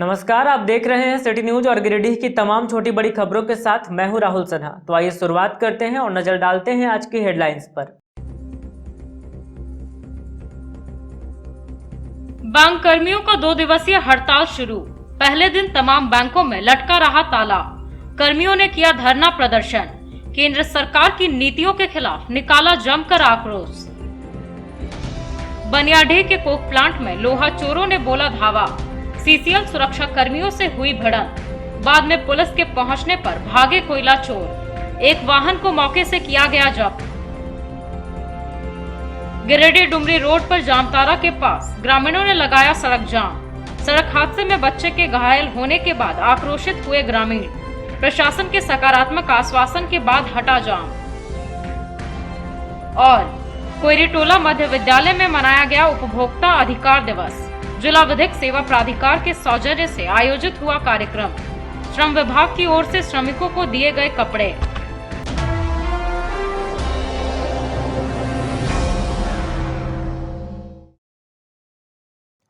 नमस्कार, आप देख रहे हैं सिटी न्यूज और गिरिडीह की तमाम छोटी बड़ी खबरों के साथ मैं हूं राहुल सिन्हा। तो आइए शुरुआत करते हैं और नजर डालते हैं आज की हेडलाइंस पर। बैंक कर्मियों का 2 दिवसीय हड़ताल शुरू। पहले दिन तमाम बैंकों में लटका रहा ताला। कर्मियों ने किया धरना प्रदर्शन। केंद्र सरकार की नीतियों के खिलाफ निकाला जमकर आक्रोश। बनियाडीह के कोक प्लांट में लोहा चोरों ने बोला धावा। सीसीएल सुरक्षा कर्मियों से हुई भिड़ंत। बाद में पुलिस के पहुंचने पर भागे कोयला चोर। एक वाहन को मौके से किया गया जब्त। गिरिडीह डुमरी रोड पर जामतारा के पास ग्रामीणों ने लगाया सड़क जाम। सड़क हादसे में बच्चे के घायल होने के बाद आक्रोशित हुए ग्रामीण। प्रशासन के सकारात्मक आश्वासन के बाद हटा जाम। और कोयरीटोला मध्य विद्यालय में मनाया गया उपभोक्ता अधिकार दिवस। जिला विधिक सेवा प्राधिकार के सौजन्य से आयोजित हुआ कार्यक्रम। श्रम विभाग की ओर से श्रमिकों को दिए गए कपड़े।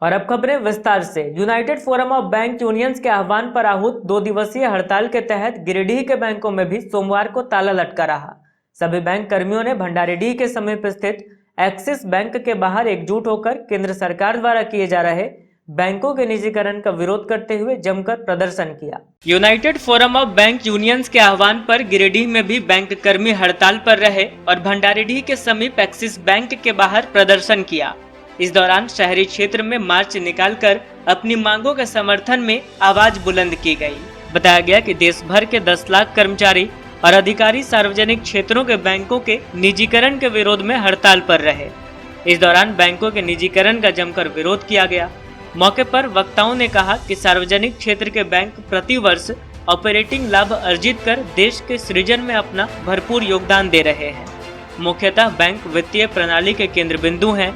और अब खबरें विस्तार से। United forum of bank unions के आह्वान पर आहूत 2 दिवसीय हड़ताल के तहत गिरिडीह के बैंकों में भी सोमवार को ताला लटका रहा। सभी बैंक कर्मियों ने भंडारीडीह के समीप स्थित एक्सिस बैंक के बाहर एकजुट होकर केंद्र सरकार द्वारा किए जा रहे बैंकों के निजीकरण का विरोध करते हुए जमकर प्रदर्शन किया। United forum of bank unions के आह्वान पर गिरिडीह में भी बैंक कर्मी हड़ताल पर रहे और भंडारीडीह के समीप एक्सिस बैंक के बाहर प्रदर्शन किया। इस दौरान शहरी क्षेत्र में मार्च निकालकर अपनी मांगों के समर्थन में आवाज बुलंद की गई। बताया गया कि देश भर के 10 लाख कर्मचारी और अधिकारी सार्वजनिक क्षेत्रों के बैंकों के निजीकरण के विरोध में हड़ताल पर रहे। इस दौरान बैंकों के निजीकरण का जमकर विरोध किया गया। मौके पर वक्ताओं ने कहा कि सार्वजनिक क्षेत्र के बैंक प्रति वर्ष ऑपरेटिंग लाभ अर्जित कर देश के सृजन में अपना भरपूर योगदान दे रहे हैं। मुख्यतः बैंक वित्तीय प्रणाली के केंद्र बिंदु हैं।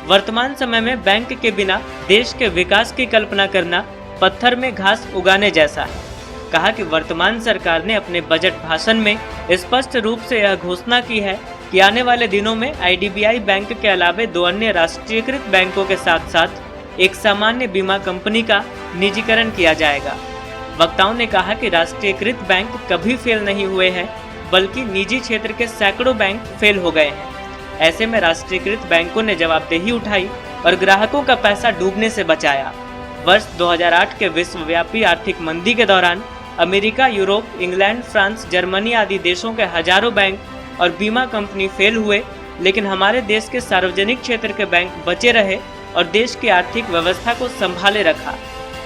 वर्तमान समय में बैंक के बिना देश के विकास की कल्पना करना पत्थर में घास उगाने जैसा है। कहा कि वर्तमान सरकार ने अपने बजट भाषण में स्पष्ट रूप से यह घोषणा की है कि आने वाले दिनों में आईडीबीआई बैंक के अलावे 2 अन्य राष्ट्रीयकृत बैंकों के साथ साथ एक सामान्य बीमा कंपनी का निजीकरण किया जाएगा। वक्ताओं ने कहा कि राष्ट्रीयकृत बैंक कभी फेल नहीं हुए हैं, बल्कि निजी क्षेत्र के सैकड़ों बैंक फेल हो गए हैं। ऐसे में राष्ट्रीयकृत बैंकों ने जवाबदेही उठाई और ग्राहकों का पैसा डूबने से बचाया। वर्ष 2008 के विश्वव्यापी आर्थिक मंदी के दौरान America, Europe, England, France, Germany आदि देशों के हजारों बैंक और बीमा कंपनी फेल हुए, लेकिन हमारे देश के सार्वजनिक क्षेत्र के बैंक बचे रहे और देश की आर्थिक व्यवस्था को संभाले रखा।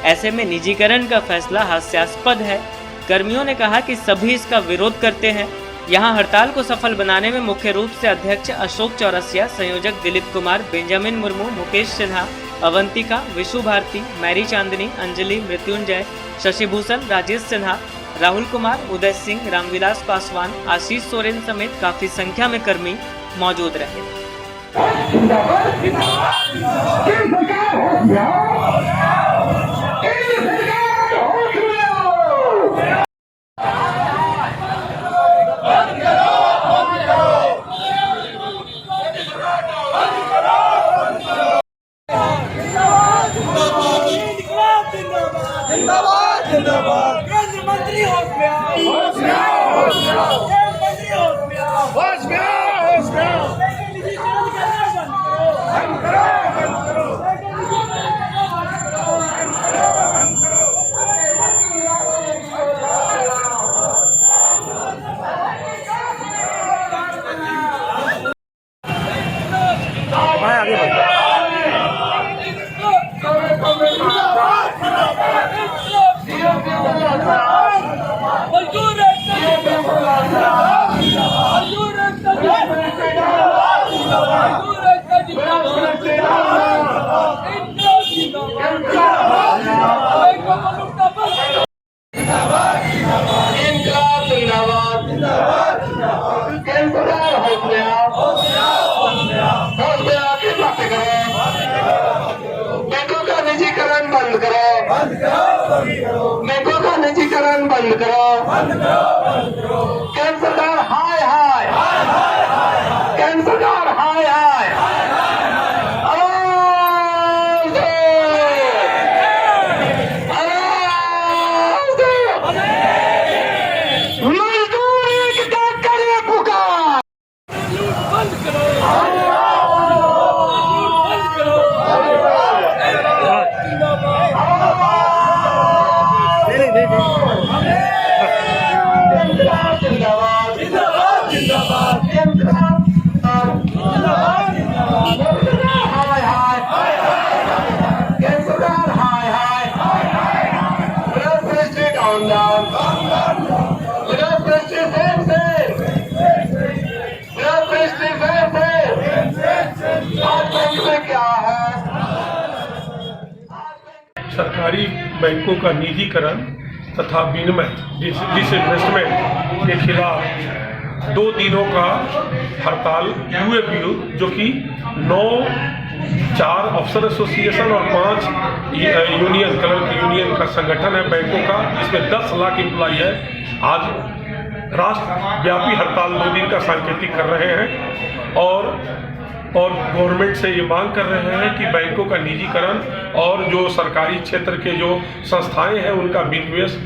ऐसे में निजीकरण का फैसला हास्यास्पद है। कर्मियों ने कहा कि सभी इसका विरोध करते हैं। यहाँ हड़ताल को सफल बनाने में मुख्य रूप से अध्यक्ष अशोक चौरसिया, संयोजक दिलीप कुमार, बेंजामिन मुर्मू, मुकेश सिन्हा, अवंतिका, विशु भारती, मैरी चांदनी, अंजलि, मृत्युंजय, शशिभूषण, राजेश सिन्हा, राहुल कुमार, उदय सिंह, रामविलास पासवान, आशीष सोरेन समेत काफी संख्या में कर्मी मौजूद रहे। केंद्र मंत्री बंद करो। केंद्र सरकार हाय हाय, केंद्र सरकार हाय हाय, आवाज दो, आवाज इंकलाब जिंदाबाद जिंदाबाद जिंदाबाद इंकलाब जिंदाबाद जिंदाबाद हाय हाय केंद्र सरकार हाय हाय विरोध प्रश्न डाउन डाउन विरोध प्रश्न विरोध प्रश्न आज बैंक में क्या है सरकारी बैंकों का निजीकरण तथा विनिमय डिसइन्वेस्टमेंट के खिलाफ 2 दिनों का हड़ताल हुए विरोध, जो कि 4 अफसर एसोसिएशन और 5 यूनियन क्लर्क यूनियन का संगठन है बैंकों का, जिसमें 10 लाख एम्प्लॉय है। आज राष्ट्रव्यापी हड़ताल 2 दिन का सांकेतिक कर रहे हैं और गवर्नमेंट से ये मांग कर रहे हैं कि बैंकों का निजीकरण और जो सरकारी क्षेत्र के जो संस्थाएं हैं उनका विनिवेश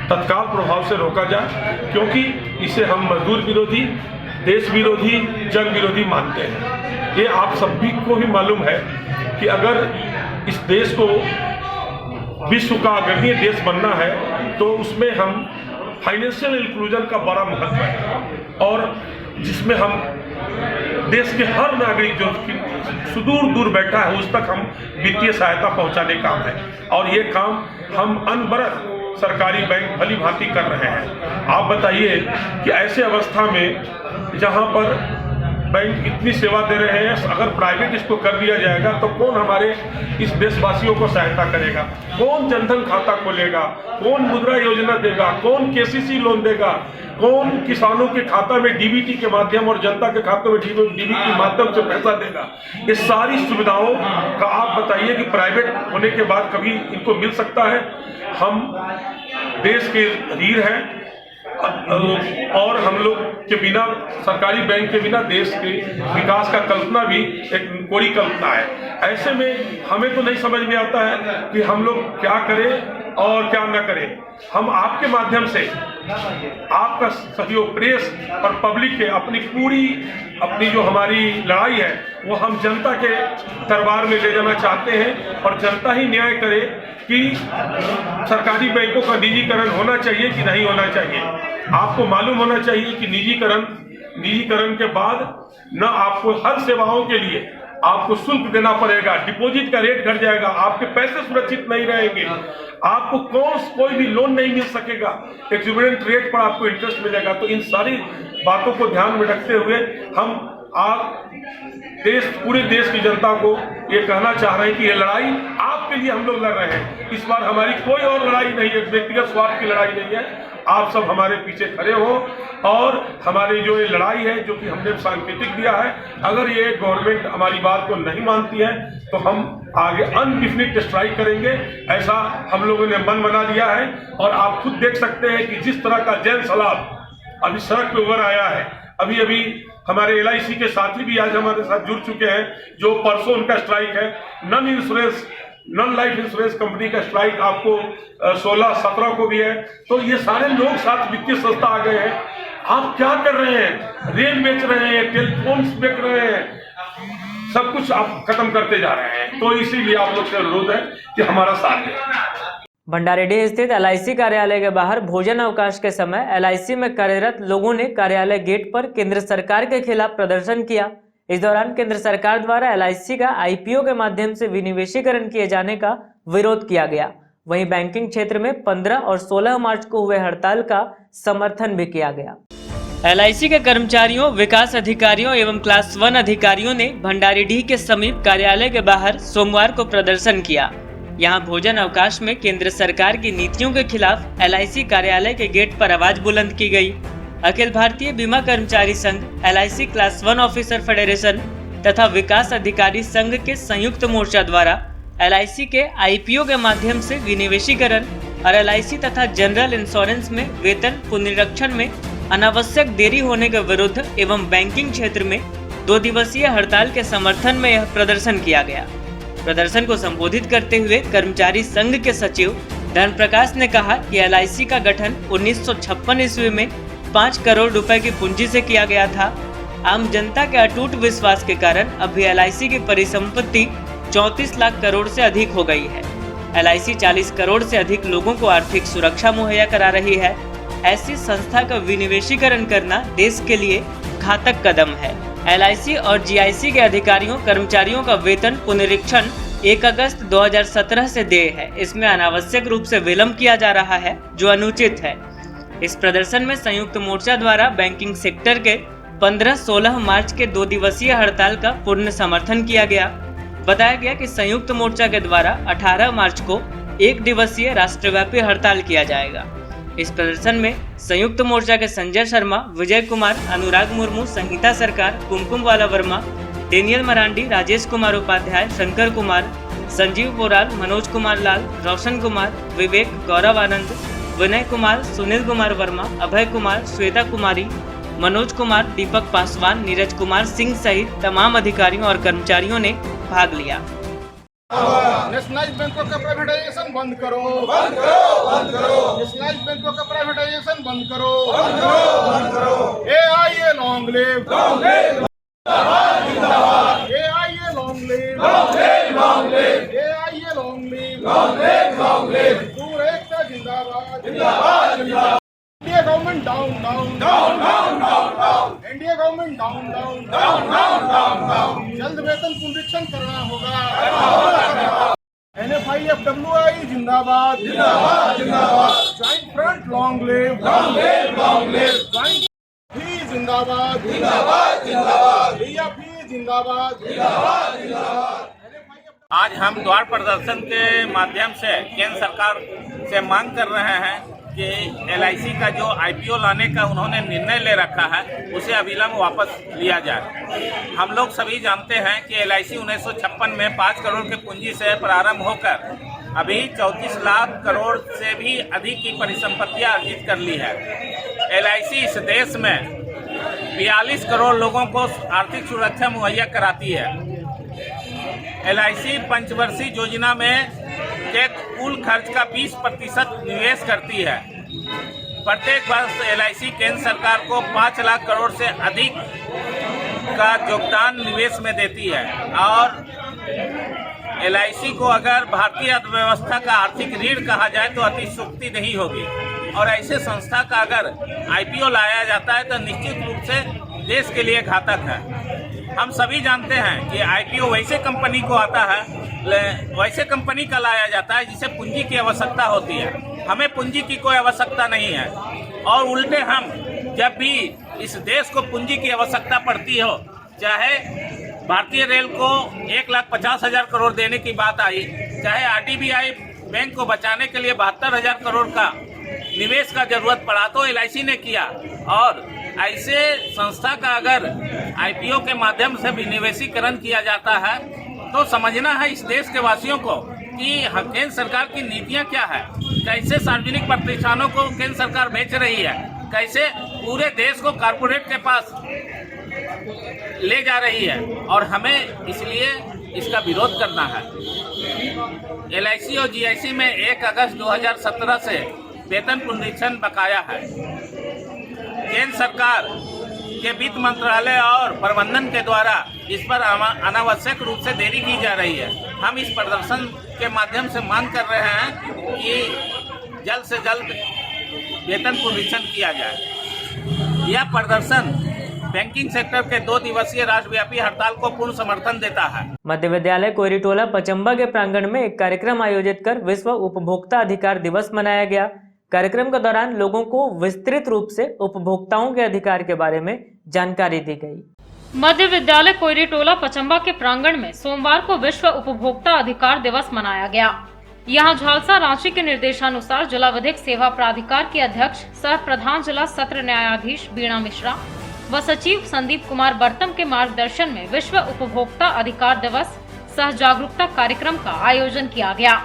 तत्काल प्रभाव से रोका जाए, क्योंकि इसे हम मजदूर विरोधी, देश विरोधी, जन विरोधी मानते हैं। ये आप सभी को भी मालूम है कि अगर इस देश को विश्व का अग्रणी देश बनना है तो उसमें हम फाइनेंशियल इंक्लूजन का बड़ा महत्व है, और जिसमें हम देश के हर नागरिक जो सुदूर दूर बैठा है उस तक हम वित्तीय सहायता पहुंचाने का काम है, और ये काम हम अनवरत सरकारी बैंक भली भांति कर रहे हैं। आप बताइए कि ऐसे अवस्था में जहां पर बैंक इतनी सेवा दे रहे हैं, अगर प्राइवेट इसको कर दिया जाएगा तो कौन हमारे इस देशवासियों को सहायता करेगा? कौन जनधन खाता खोलेगा? कौन मुद्रा योजना देगा? कौन केसीसी लोन देगा? कौन किसानों के खाता में डीबीटी के माध्यम और जनता के खातों में डीबीटी के माध्यम से पैसा देगा? ये सारी सुविधाओं का आप बताइए कि प्राइवेट होने के बाद कभी इनको मिल सकता है? हम देश के रीढ़ हैं और हम लोग के बिना, सरकारी बैंक के बिना देश के विकास का कल्पना भी एक कोरी कल्पना है। ऐसे में हमें तो नहीं समझ में आता है कि हम लोग क्या करें और क्या न करें। हम आपके माध्यम से आपका सहयोग, प्रेस और पब्लिक के अपनी जो हमारी लड़ाई है वो हम जनता के दरबार में ले जाना चाहते हैं, और जनता ही न्याय करे कि सरकारी बैंकों का निजीकरण होना चाहिए कि नहीं होना चाहिए। आपको मालूम होना चाहिए कि निजीकरण के बाद न आपको हर सेवाओं के लिए आपको शुल्क देना पड़ेगा, डिपॉजिट का रेट घट जाएगा, आपके पैसे सुरक्षित नहीं रहेंगे, आपको कोई भी लोन नहीं मिल सकेगा, एक्सोर्बिटेंट रेट पर आपको इंटरेस्ट मिलेगा। तो इन सारी बातों को ध्यान में रखते हुए हम पूरे देश की जनता को ये कहना चाह रहे हैं कि ये लड़ाई आपके लिए हम लोग लड़ रहे हैं। इस बार हमारी कोई और लड़ाई नहीं है, व्यक्तिगत स्वार्थ की लड़ाई नहीं है। आप सब हमारे पीछे खड़े हो, और हमारी जो ये लड़ाई है, जो कि हमने सांकेतिक दिया है, अगर ये गवर्नमेंट हमारी बात को नहीं मानती है तो हम आगे अनडिफिनिट स्ट्राइक करेंगे। ऐसा हम लोगों ने मन बना दिया है, और आप खुद देख सकते हैं कि जिस तरह का जन सैलाब अभी सड़क पे उभर आया है। अभी हमारे LIC के साथी भी आज हमारे साथ जुड़ चुके हैं, जो परसों उनका स्ट्राइक है। नॉन लाइफ इंश्योरेंस कंपनी का स्ट्राइक आपको 16-17 को भी है। तो ये सारे लोग साथ वित्तीय संस्था आ गए हैं। आप क्या कर रहे हैं? रेल बेच रहे हैं, टेलीफोन बेच रहे हैं, सब कुछ आप खत्म करते जा रहे हैं। तो इसीलिए आप लोग से अनुरोध है कि हमारा साथ दें। भंडारीडीह स्थित LIC कार्यालय के बाहर भोजन अवकाश के समय LIC में कार्यरत लोगों ने कार्यालय गेट पर केंद्र सरकार के खिलाफ प्रदर्शन किया। इस दौरान केंद्र सरकार द्वारा LIC का IPO के माध्यम से विनिवेशीकरण किए जाने का विरोध किया गया। वहीं बैंकिंग क्षेत्र में 15 और 16 मार्च को हुए हड़ताल का समर्थन भी किया गया। LIC के कर्मचारियों, विकास अधिकारियों एवं क्लास 1 अधिकारियों ने भंडारीडीह के समीप कार्यालय के बाहर सोमवार को प्रदर्शन किया। यहां भोजन अवकाश में केंद्र सरकार की नीतियों के खिलाफ LIC कार्यालय के गेट पर आवाज बुलंद की गई। अखिल भारतीय बीमा कर्मचारी संघ, LIC क्लास 1 ऑफिसर फेडरेशन तथा विकास अधिकारी संघ के संयुक्त मोर्चा द्वारा LIC के IPO के माध्यम से विनिवेशीकरण और LIC तथा जनरल इंश्योरेंस में वेतन पुनरीक्षण में अनावश्यक देरी होने के विरुद्ध एवं बैंकिंग क्षेत्र में 2 दिवसीय हड़ताल के समर्थन में यह प्रदर्शन किया गया। प्रदर्शन को संबोधित करते हुए कर्मचारी संघ के सचिव धर्म प्रकाश ने कहा कि LIC का गठन 1956 ईस्वी में 5 करोड़ रुपए की पूंजी से किया गया था। आम जनता के अटूट विश्वास के कारण अभी LIC की परिसंपत्ति 34 लाख करोड़ से अधिक हो गई है। LIC 40 करोड़ से अधिक लोगों को आर्थिक सुरक्षा मुहैया करा रही है। ऐसी संस्था का विनिवेशीकरण करना देश के लिए घातक कदम है। LIC और GIC के अधिकारियों कर्मचारियों का वेतन पुनरीक्षण 1 अगस्त 2017 से देय है। इसमें अनावश्यक रूप से विलंब किया जा रहा है, जो अनुचित है। इस प्रदर्शन में संयुक्त मोर्चा द्वारा बैंकिंग सेक्टर के 15-16 मार्च के 2 दिवसीय हड़ताल का पूर्ण समर्थन किया गया। बताया गया कि संयुक्त मोर्चा के द्वारा 18 मार्च को 1 दिवसीय राष्ट्रव्यापी हड़ताल किया जाएगा। इस प्रदर्शन में संयुक्त मोर्चा के संजय शर्मा, विजय कुमार, अनुराग मुर्मू, संगीता सरकार, कुमकुम वाला वर्मा, डेनियल मरांडी, राजेश कुमार उपाध्याय, शंकर कुमार, संजीव बोराल, मनोज कुमार लाल, रोशन कुमार, विवेक, गौरव आनंद, विनय कुमार, सुनील कुमार वर्मा, अभय कुमार, श्वेता कुमारी, मनोज कुमार, दीपक पासवान, नीरज कुमार सिंह सहित तमाम अधिकारियों और कर्मचारियों ने भाग लिया। नेशनलाइज बैंकों का प्राइवेटाइजेशन बंद करो, बंद करो, बंद करो। नेशनलाइज बैंकों का प्राइवेटाइजेशन बंद करो, बंद करो, बंद करो। AIA long live, long live, जिंदाबाद। AIA long live, long live, long live. AIA long live, long live, long live. दूर एकता जिंदाबाद, जिंदाबाद, जिंदाबाद। India government down, down, down, down, down, down. India government down, down, down, down, down, down. जल्द वेतन पुनरीक्षण करना होगा। NFIFWI जिंदाबाद, जिंदाबाद, जिंदाबाद। Joint front long live, long live, long live. Joint भी जिंदाबाद, जिंदाबाद, जिंदाबाद। BFP जिंदाबाद, जिंदाबाद, जिंदाबाद। आज हम द्वार प्रदर्शन के माध्यम से केंद्र सरकार से मांग कर रहे हैं कि LIC का जो IPO लाने का उन्होंने निर्णय ले रखा है उसे अविलंब वापस लिया जाए। हम लोग सभी जानते हैं कि LIC 1956 में 5 करोड़ के पूंजी से प्रारंभ होकर अभी 34 लाख करोड़ से भी अधिक की परिसंपत्तियां अर्जित कर ली है। LIC इस देश में 42 करोड़ लोगों को आर्थिक सुरक्षा मुहैया कराती है। LIC पंचवर्षीय योजना में के कुल खर्च का 20% निवेश करती है। प्रत्येक वर्ष LIC केंद्र सरकार को 5 लाख करोड़ से अधिक का योगदान निवेश में देती है और LIC को अगर भारतीय अर्थव्यवस्था का आर्थिक रीढ़ कहा जाए तो अतिशयोक्ति नहीं होगी और ऐसे संस्था का अगर IPO लाया जाता है तो निश्चित रूप से देश के लिए घातक है। हम सभी जानते हैं कि IPO वैसे कंपनी को आता है, वैसे कंपनी का लाया जाता है जिसे पूंजी की आवश्यकता होती है। हमें पूंजी की कोई आवश्यकता नहीं है और उल्टे हम जब भी इस देश को पूंजी की आवश्यकता पड़ती हो, चाहे भारतीय रेल को 1,50,000 करोड़ देने की बात आई, चाहे RTBI बैंक को बचाने के लिए 72,000 करोड़ का निवेश का जरूरत पड़ा तो LIC ने किया और ऐसे संस्था का अगर IPO के माध्यम से विनिवेशीकरण किया जाता है तो समझना है इस देश के वासियों को कि केंद्र सरकार की नीतियां क्या है, कैसे सार्वजनिक प्रतिष्ठानों को केंद्र सरकार बेच रही है, कैसे पूरे देश को कारपोरेट के पास ले जा रही है और हमें इसलिए इसका विरोध करना है। LIC और GIC में 1 अगस्त 2017 से वेतन पुनरीक्षण बकाया है। केंद्र सरकार के वित्त मंत्रालय और प्रबंधन के द्वारा इस पर अनावश्यक रूप से देरी की जा रही है। हम इस प्रदर्शन के माध्यम से मांग कर रहे हैं कि जल्द से जल्द वेतन पुनरीक्षण किया जाए। यह प्रदर्शन बैंकिंग सेक्टर के 2 दिवसीय राष्ट्रव्यापी हड़ताल को पूर्ण समर्थन देता है। मध्य विद्यालय कोयरीटोला पचम्बा के प्रांगण में एक कार्यक्रम आयोजित कर विश्व उपभोक्ता अधिकार दिवस मनाया गया। कार्यक्रम के दौरान लोगों को विस्तृत रूप से उपभोक्ताओं के अधिकार के बारे में जानकारी दी गई। मध्य विद्यालय कोयरीटोला पचम्बा के प्रांगण में सोमवार को विश्व उपभोक्ता अधिकार दिवस मनाया गया। यहां झालसा रांची के निर्देशानुसार जिला विधिक सेवा प्राधिकार के अध्यक्ष सह प्रधान जिला सत्र न्यायाधीश बीणा मिश्रा व सचिव संदीप कुमार बर्तम के मार्गदर्शन में विश्व उपभोक्ता अधिकार दिवस सह जागरूकता कार्यक्रम का आयोजन किया गया,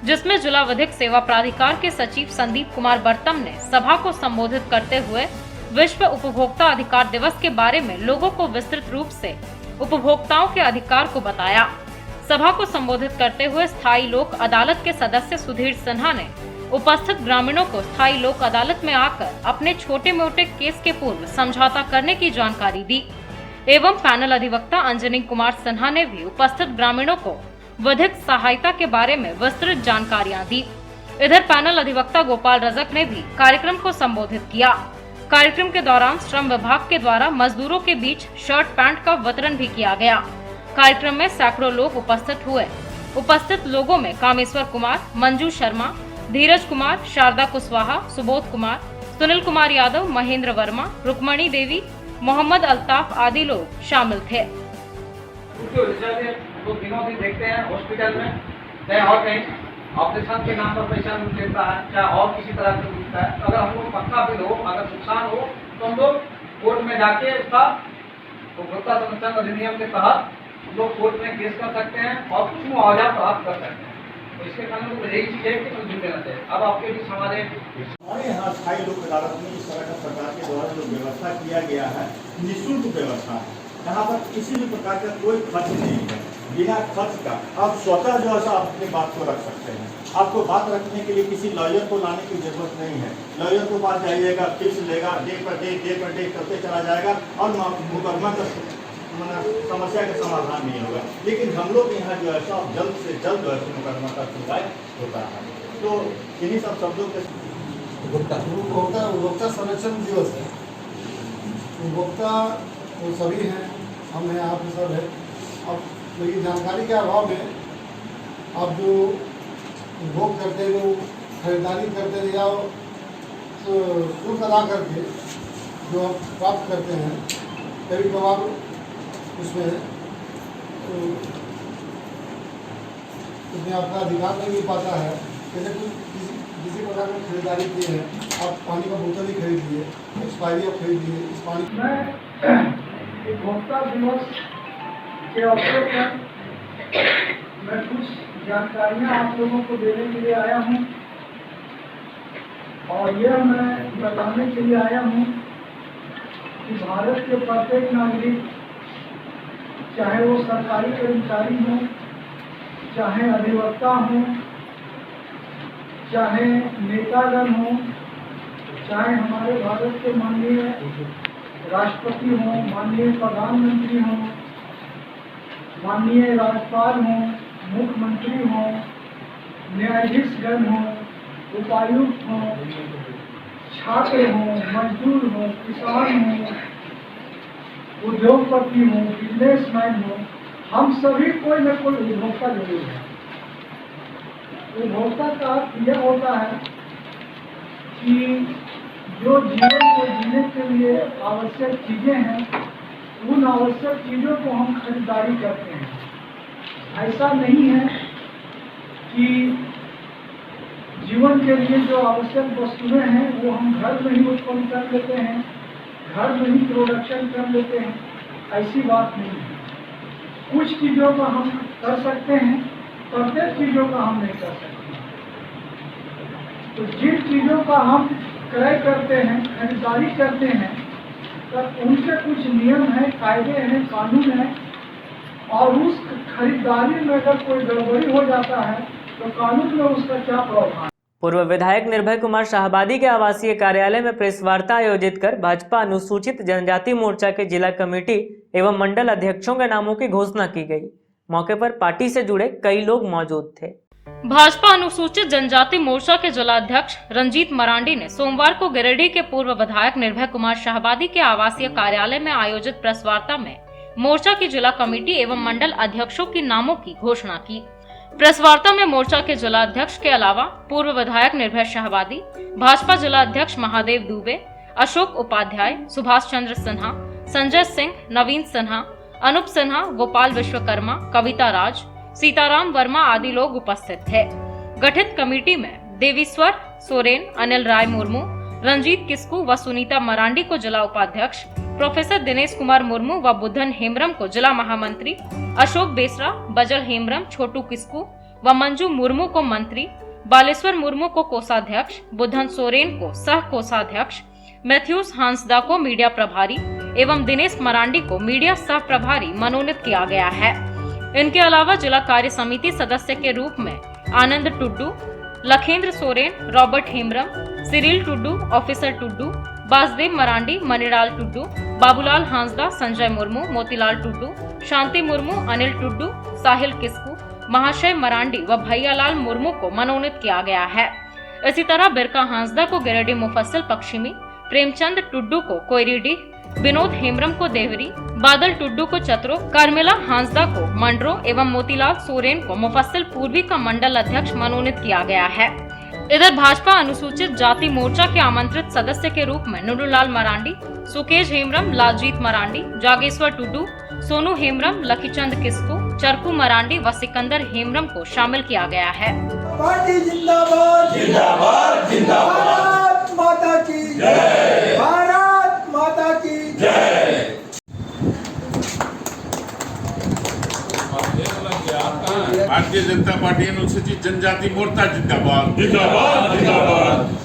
जिसमें जिला विधिक सेवा प्राधिकार के सचिव संदीप कुमार बर्तम ने सभा को संबोधित करते हुए विश्व उपभोक्ता अधिकार दिवस के बारे में लोगों को विस्तृत रूप से उपभोक्ताओं के अधिकार को बताया। सभा को संबोधित करते हुए स्थायी लोक अदालत के सदस्य सुधीर सिन्हा ने उपस्थित ग्रामीणों को स्थायी लोक अदालत में आकर अपने छोटे मोटे केस के पूर्व समझौता करने की जानकारी दी एवं पैनल अधिवक्ता अंजनी कुमार सिन्हा ने भी उपस्थित ग्रामीणों को विधिक सहायता के बारे में विस्तृत जानकारियां दी। इधर पैनल अधिवक्ता गोपाल रजक ने भी कार्यक्रम को संबोधित किया। कार्यक्रम के दौरान श्रम विभाग के द्वारा मजदूरों के बीच शर्ट पैंट का वितरण भी किया गया। कार्यक्रम में सैकड़ों लोग उपस्थित हुए। उपस्थित लोगों में कामेश्वर कुमार, मंजू शर्मा, धीरज कुमार, शारदा कुशवाहा, सुबोध कुमार, सुनील कुमार यादव, महेंद्र वर्मा, रुक्मणी देवी, मोहम्मद अल्ताफ आदि लोग शामिल थे। तो दिनों दिन देखते हैं हॉस्पिटल में चाहे और कहीं ऑपरेशन के नाम पर पैसा मिलता है, चाहे और किसी तरह से मिलता है। अगर हम लोग पक्का बिल हो, अगर नुकसान हो तो हम लोग कोर्ट में जाके उसका उपभोक्ता संरक्षण अधिनियम के तहत हम लोग कोर्ट में केस कर सकते हैं और कुछ मुआवजा प्राप्त कर सकते हैं। तो इसके कारण तो यही चीज है कि मंजूर देना चाहिए। अब आपके बीच हमारे यहाँ स्थायी लोक अदालत में इस तरह का सरकार के द्वारा जो व्यवस्था किया गया है, निःशुल्क व्यवस्था है। यहाँ पर किसी भी प्रकार का कोई खर्च नहीं है। बिना खर्च का आप स्वतः जो है आप अपनी बात को रख सकते हैं। आपको बात रखने के लिए किसी लॉयर को लाने की जरूरत नहीं है। लॉयर के पास जाइएगा, फीस लेगा, डे पर डे करते चला जाएगा और मुकदमा का समस्या का समाधान नहीं होगा। लेकिन हम लोग यहाँ जो है सब जल्द से जल्द जो है मुकदमा का सुनवाई होता है। तो इन्हीं सब शब्दों के उपभोक्ता संरक्षण दिवस है। उपभोक्ता तो सभी हैं, हम हैं, आप सब है। अब लेकिन जानकारी के अभाव में आप जो उपभोग करते हैं, जो खरीदारी करते हैं या शुल्क अदा करके जो आप प्राप्त करते हैं, कभी कभार उसमें आपका अधिकार नहीं मिल पाता है। जैसे किसी प्रकार की खरीदारी की है, आप पानी का बोतल ही खरीद लिए, एक्सपायरी आप खरीद लिए, इस पानी मैं उपभोक्ता दिवस के अवसर पर मैं कुछ जानकारियाँ आप लोगों को देने के लिए आया हूँ और यह मैं बताने के लिए आया हूँ कि भारत के प्रत्येक नागरिक, चाहे वो सरकारी कर्मचारी हों, चाहे अधिवक्ता हों, चाहे नेतागण हों, चाहे हमारे भारत के माननीय राष्ट्रपति हों, माननीय प्रधानमंत्री हों, माननीय राज्यपाल हों, मुख्यमंत्री हों, न्यायाधीशगण हों, उपायुक्त हों, छात्र हों, मजदूर हों, किसान हों, उद्योगपति हों, बिजनेसमैन हों, हम सभी कोई न कोई उपभोक्ता जरूर है। उपभोक्ता का अर्थ यह होता है कि जो जीवन को जीने के लिए आवश्यक चीजें हैं, उन आवश्यक चीजों को हम खरीदारी करते हैं। ऐसा नहीं है कि जीवन के लिए जो आवश्यक वस्तुएं हैं वो हम घर में ही उत्पन्न कर लेते हैं, घर में ही प्रोडक्शन कर लेते हैं। ऐसी बात नहीं है। कुछ चीज़ों का हम कर सकते हैं, प्रत्येक चीज़ों का हम नहीं कर सकते। तो जिन चीज़ों का हम क्रय करते हैं, खरीदारी करते हैं, तब उनके कुछ नियम हैं, कायदे हैं, कानून हैं, और उस खरीदारी में अगर कोई गड़बड़ी हो जाता है तो कानून में उसका क्या प्रावधान। पूर्व विधायक निर्भय कुमार शाहबादी के आवासीय कार्यालय में प्रेस वार्ता आयोजित कर भाजपा अनुसूचित जनजाति मोर्चा के जिला कमेटी एवं मंडल अध्यक्षों के नामों की घोषणा की गई। मौके पर पार्टी से जुड़े कई लोग मौजूद थे। भाजपा अनुसूचित जनजाति मोर्चा के जिलाध्यक्ष रंजीत मरांडी ने सोमवार को गिरिडीह के पूर्व विधायक निर्भय कुमार शाहबादी के आवासीय कार्यालय में आयोजित प्रेस वार्ता में मोर्चा की जिला कमेटी एवं मंडल अध्यक्षों के नामों की घोषणा की। प्रेस वार्ता में मोर्चा के जिला अध्यक्ष के अलावा पूर्व विधायक निर्भय शाहबादी, भाजपा जिला अध्यक्ष महादेव दुबे, अशोक उपाध्याय, सुभाष चंद्र सिन्हा, संजय सिंह, नवीन सिन्हा, अनुप सिन्हा, गोपाल विश्वकर्मा, कविता राज, सीताराम वर्मा आदि लोग उपस्थित थे। गठित कमेटी में देवीश्वर सोरेन, अनिल राय मुर्मू, रंजीत किस्कू व सुनीता मरांडी को जिला उपाध्यक्ष, प्रोफेसर दिनेश कुमार मुर्मू व बुद्धन हेम्ब्रम को जिला महामंत्री, अशोक बेसरा, बजल हेम्ब्रम, छोटू किस्कू व मंजू मुर्मू को मंत्री, बालेश्वर मुर्मू को कोषाध्यक्ष, बुद्धन सोरेन को सह कोषाध्यक्ष, मैथ्यूस हांसदा को मीडिया प्रभारी एवं दिनेश मरांडी को मीडिया सह प्रभारी मनोनीत किया गया है। इनके अलावा जिला कार्य समिति सदस्य के रूप में Anand Tudu, Lakhendra Soren, Robert Hembrom, Cyril Tudu, Officer Tudu, Basdev Marandi, Manilal Tudu, Babulal Hansda, Sanjay Murmu, Motilal Tudu, Shanti Murmu, Anil Tudu, Sahil Kisku, महाशय मरांडी व भैयालाल मुर्मू को मनोनीत किया गया है। इसी तरह बिरका हांसदा को गिरिडीह मुफस्सिल पश्चिमी, प्रेमचंद टुड्डू को कोयरीडीह, विनोद हेम्ब्रम को देवरी, बादल टुड्डू को चतरो, कार्मिला हांसदा को मंडरो एवं मोतीलाल सोरेन को मुफस्सिल पूर्वी का मंडल अध्यक्ष मनोनीत किया गया है। इधर भाजपा अनुसूचित जाति मोर्चा के आमंत्रित सदस्य के रूप में नुरुलाल मरांडी, सुकेश हेम्ब्रम, लालजीत मरांडी, जागेश्वर टुड्डू, सोनू हेम्ब्रम, लखीचंद किस्कू, चरकू मरांडी व सिकंदर हेम्ब्रम को शामिल किया गया है। पार्टी जिंदाबाद जिंदाबाद जिंदाबाद, भारत माता की जय, भारत माता की जय। भारतीय जनता पार्टी अनुसूचित जनजाति मोर्चा जिंदाबाद जिंदाबाद जिंदाबाद।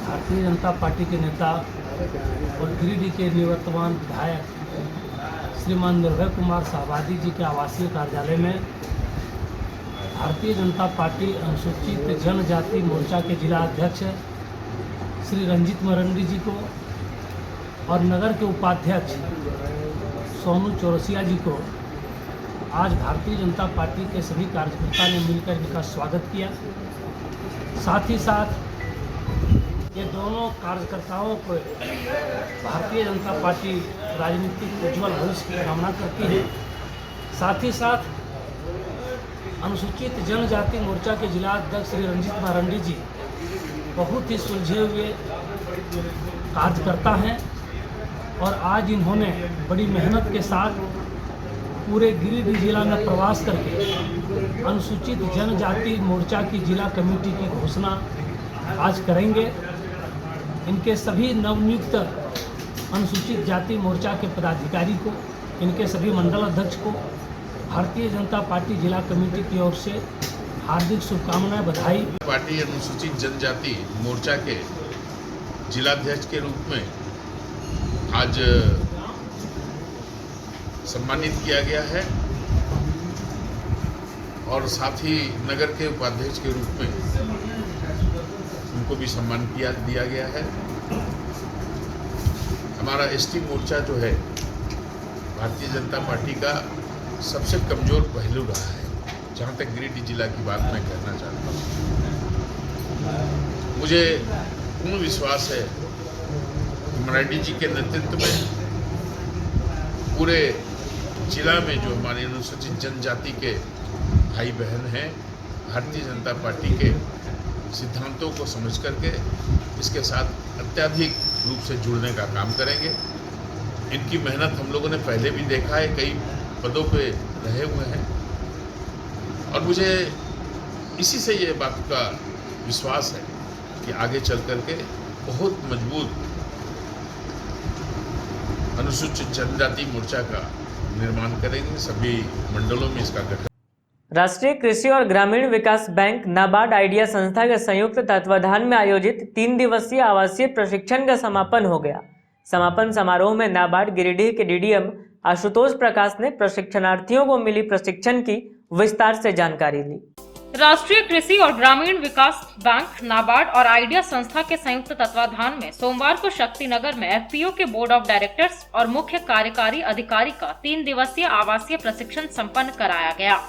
भारतीय जनता पार्टी के नेता और गिरिडीह के निवर्तमान विधायक श्रीमान निर्भय कुमार शाहबादी जी के आवासीय कार्यालय में भारतीय जनता पार्टी अनुसूचित जनजाति मोर्चा के जिला अध्यक्ष श्री रंजीत मरांडी जी को और नगर के उपाध्यक्ष सोनू चौरसिया जी को आज भारतीय जनता पार्टी के सभी कार्यकर्ता ने मिलकर इनका स्वागत किया। साथ ही साथ ये दोनों कार्यकर्ताओं को भारतीय जनता पार्टी राजनीतिक उज्जवल भविष्य की कामना करती है। साथ ही साथ अनुसूचित जनजाति मोर्चा के जिला अध्यक्ष श्री रंजीत मरांडी जी बहुत ही सुलझे हुए कार्यकर्ता हैं और आज इन्होंने बड़ी मेहनत के साथ पूरे गिरिडीह जिला में प्रवास करके अनुसूचित जनजाति मोर्चा की जिला कमेटी की घोषणा आज करेंगे। इनके सभी नवनियुक्त अनुसूचित जाति मोर्चा के पदाधिकारी को, इनके सभी मंडल अध्यक्ष को भारतीय जनता पार्टी जिला कमेटी की ओर से हार्दिक शुभकामनाएं, बधाई। पार्टी अनुसूचित जनजाति मोर्चा के जिलाध्यक्ष के रूप में आज सम्मानित किया गया है और साथ ही नगर के उपाध्यक्ष के रूप में उनको भी सम्मान दिया गया है। हमारा एसटी मोर्चा जो है भारतीय जनता पार्टी का सबसे कमज़ोर पहलू रहा है। जहाँ तक गिरिडीह जिला की बात मैं कहना चाहता हूँ, मुझे पूर्ण विश्वास है कि मरांडी जी के नेतृत्व में पूरे जिला में जो हमारे अनुसूचित जनजाति के भाई बहन हैं, भारतीय जनता पार्टी के सिद्धांतों को समझ करके इसके साथ अत्यधिक रूप से जुड़ने का काम करेंगे। इनकी मेहनत हम लोगों ने पहले भी देखा है, कई पदों पे रहे हुए हैं और मुझे इसी से ये बात का विश्वास है कि आगे चल करके बहुत मजबूत अनुसूचित जनजाति मोर्चा का निर्माण करेंगे। सभी मंडलों में इसका गठन। राष्ट्रीय कृषि और ग्रामीण विकास बैंक नाबार्ड आइडिया संस्था के संयुक्त तत्वाधान में आयोजित 3 दिवसीय आवासीय प्रशिक्षण का समापन हो गया। समापन समारोह में नाबार्ड गिरिडीह के डीडीएम आशुतोष प्रकाश ने प्रशिक्षणार्थियों को मिली प्रशिक्षण की विस्तार से जानकारी ली। राष्ट्रीय कृषि और ग्रामीण विकास बैंक नाबार्ड और आइडिया संस्था के संयुक्त तत्वाधान में सोमवार को शक्तिनगर में एफपीओ के बोर्ड ऑफ डायरेक्टर्स और मुख्य कार्यकारी अधिकारी का 3 दिवसीय आवासीय प्रशिक्षण संपन्न कराया गया।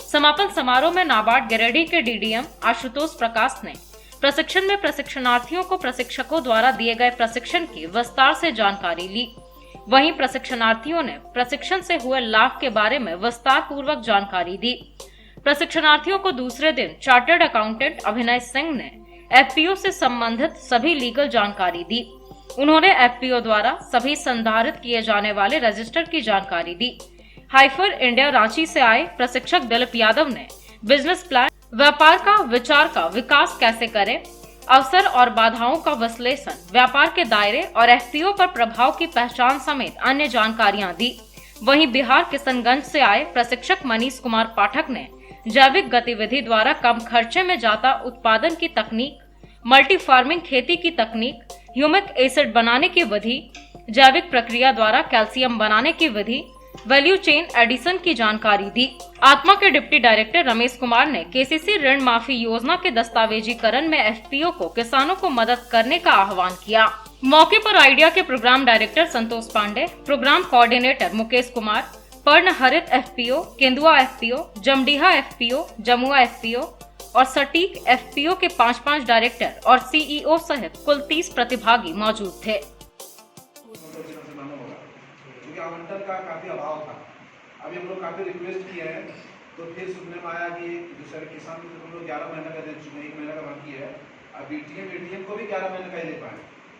समापन समारोह में नाबार्ड गिरिडीह के डीडीएम आशुतोष प्रकाश ने प्रशिक्षण में प्रशिक्षणार्थियों को प्रशिक्षकों द्वारा दिए गए प्रशिक्षण की विस्तार से जानकारी ली। वहीं प्रशिक्षणार्थियों ने प्रशिक्षण से हुए लाभ के बारे में विस्तार पूर्वक जानकारी दी। प्रशिक्षणार्थियों को दूसरे दिन चार्टर्ड अकाउंटेंट अभिनय सिंह ने एफपीओ से संबंधित सभी लीगल जानकारी दी। उन्होंने एफपीओ द्वारा सभी संधारित किए जाने वाले रजिस्टर की जानकारी दी। हाइफर इंडिया रांची से आए प्रशिक्षक दिलीप यादव ने बिजनेस प्लान, व्यापार का विचार का विकास कैसे करें, अवसर और बाधाओं का विश्लेषण, व्यापार के दायरे और एफपीओ पर प्रभाव की पहचान समेत अन्य जानकारियां दी। वहीं बिहार किशनगंज से आए प्रशिक्षक मनीष कुमार पाठक ने जैविक गतिविधि द्वारा कम खर्चे में ज्यादा उत्पादन की तकनीक, मल्टी फार्मिंग खेती की तकनीक, ह्यूमिक एसिड बनाने की विधि, जैविक प्रक्रिया द्वारा कैल्शियम बनाने की विधि, वैल्यू चेन एडिशन की जानकारी दी। आत्मा के डिप्टी डायरेक्टर रमेश कुमार ने केसीसी ऋण माफी योजना के दस्तावेजीकरण में एफपीओ को किसानों को मदद करने का आह्वान किया। मौके पर आइडिया के programme director Santosh Pandey, programme coordinator Mukesh Kumar, पर्ण हरित FPO, Kendua FPO, Jamdiha FPO, Jamua FPO और सटीक एफपीओ के 5-5 डायरेक्टर और सीईओ सहित कुल 30 प्रतिभागी मौजूद थे। क्योंकि आवंटन का काफी अभाव था। अभी हम लोग काफी रिक्वेस्ट किए हैं, तो फिर सुनने में आया कि दूसरे किसान को हम लोग 11 महीने का दे चुके हैं, 1 महीने का बाकी है। अब बीटीएम को भी 11 महीने का ही दे पाए,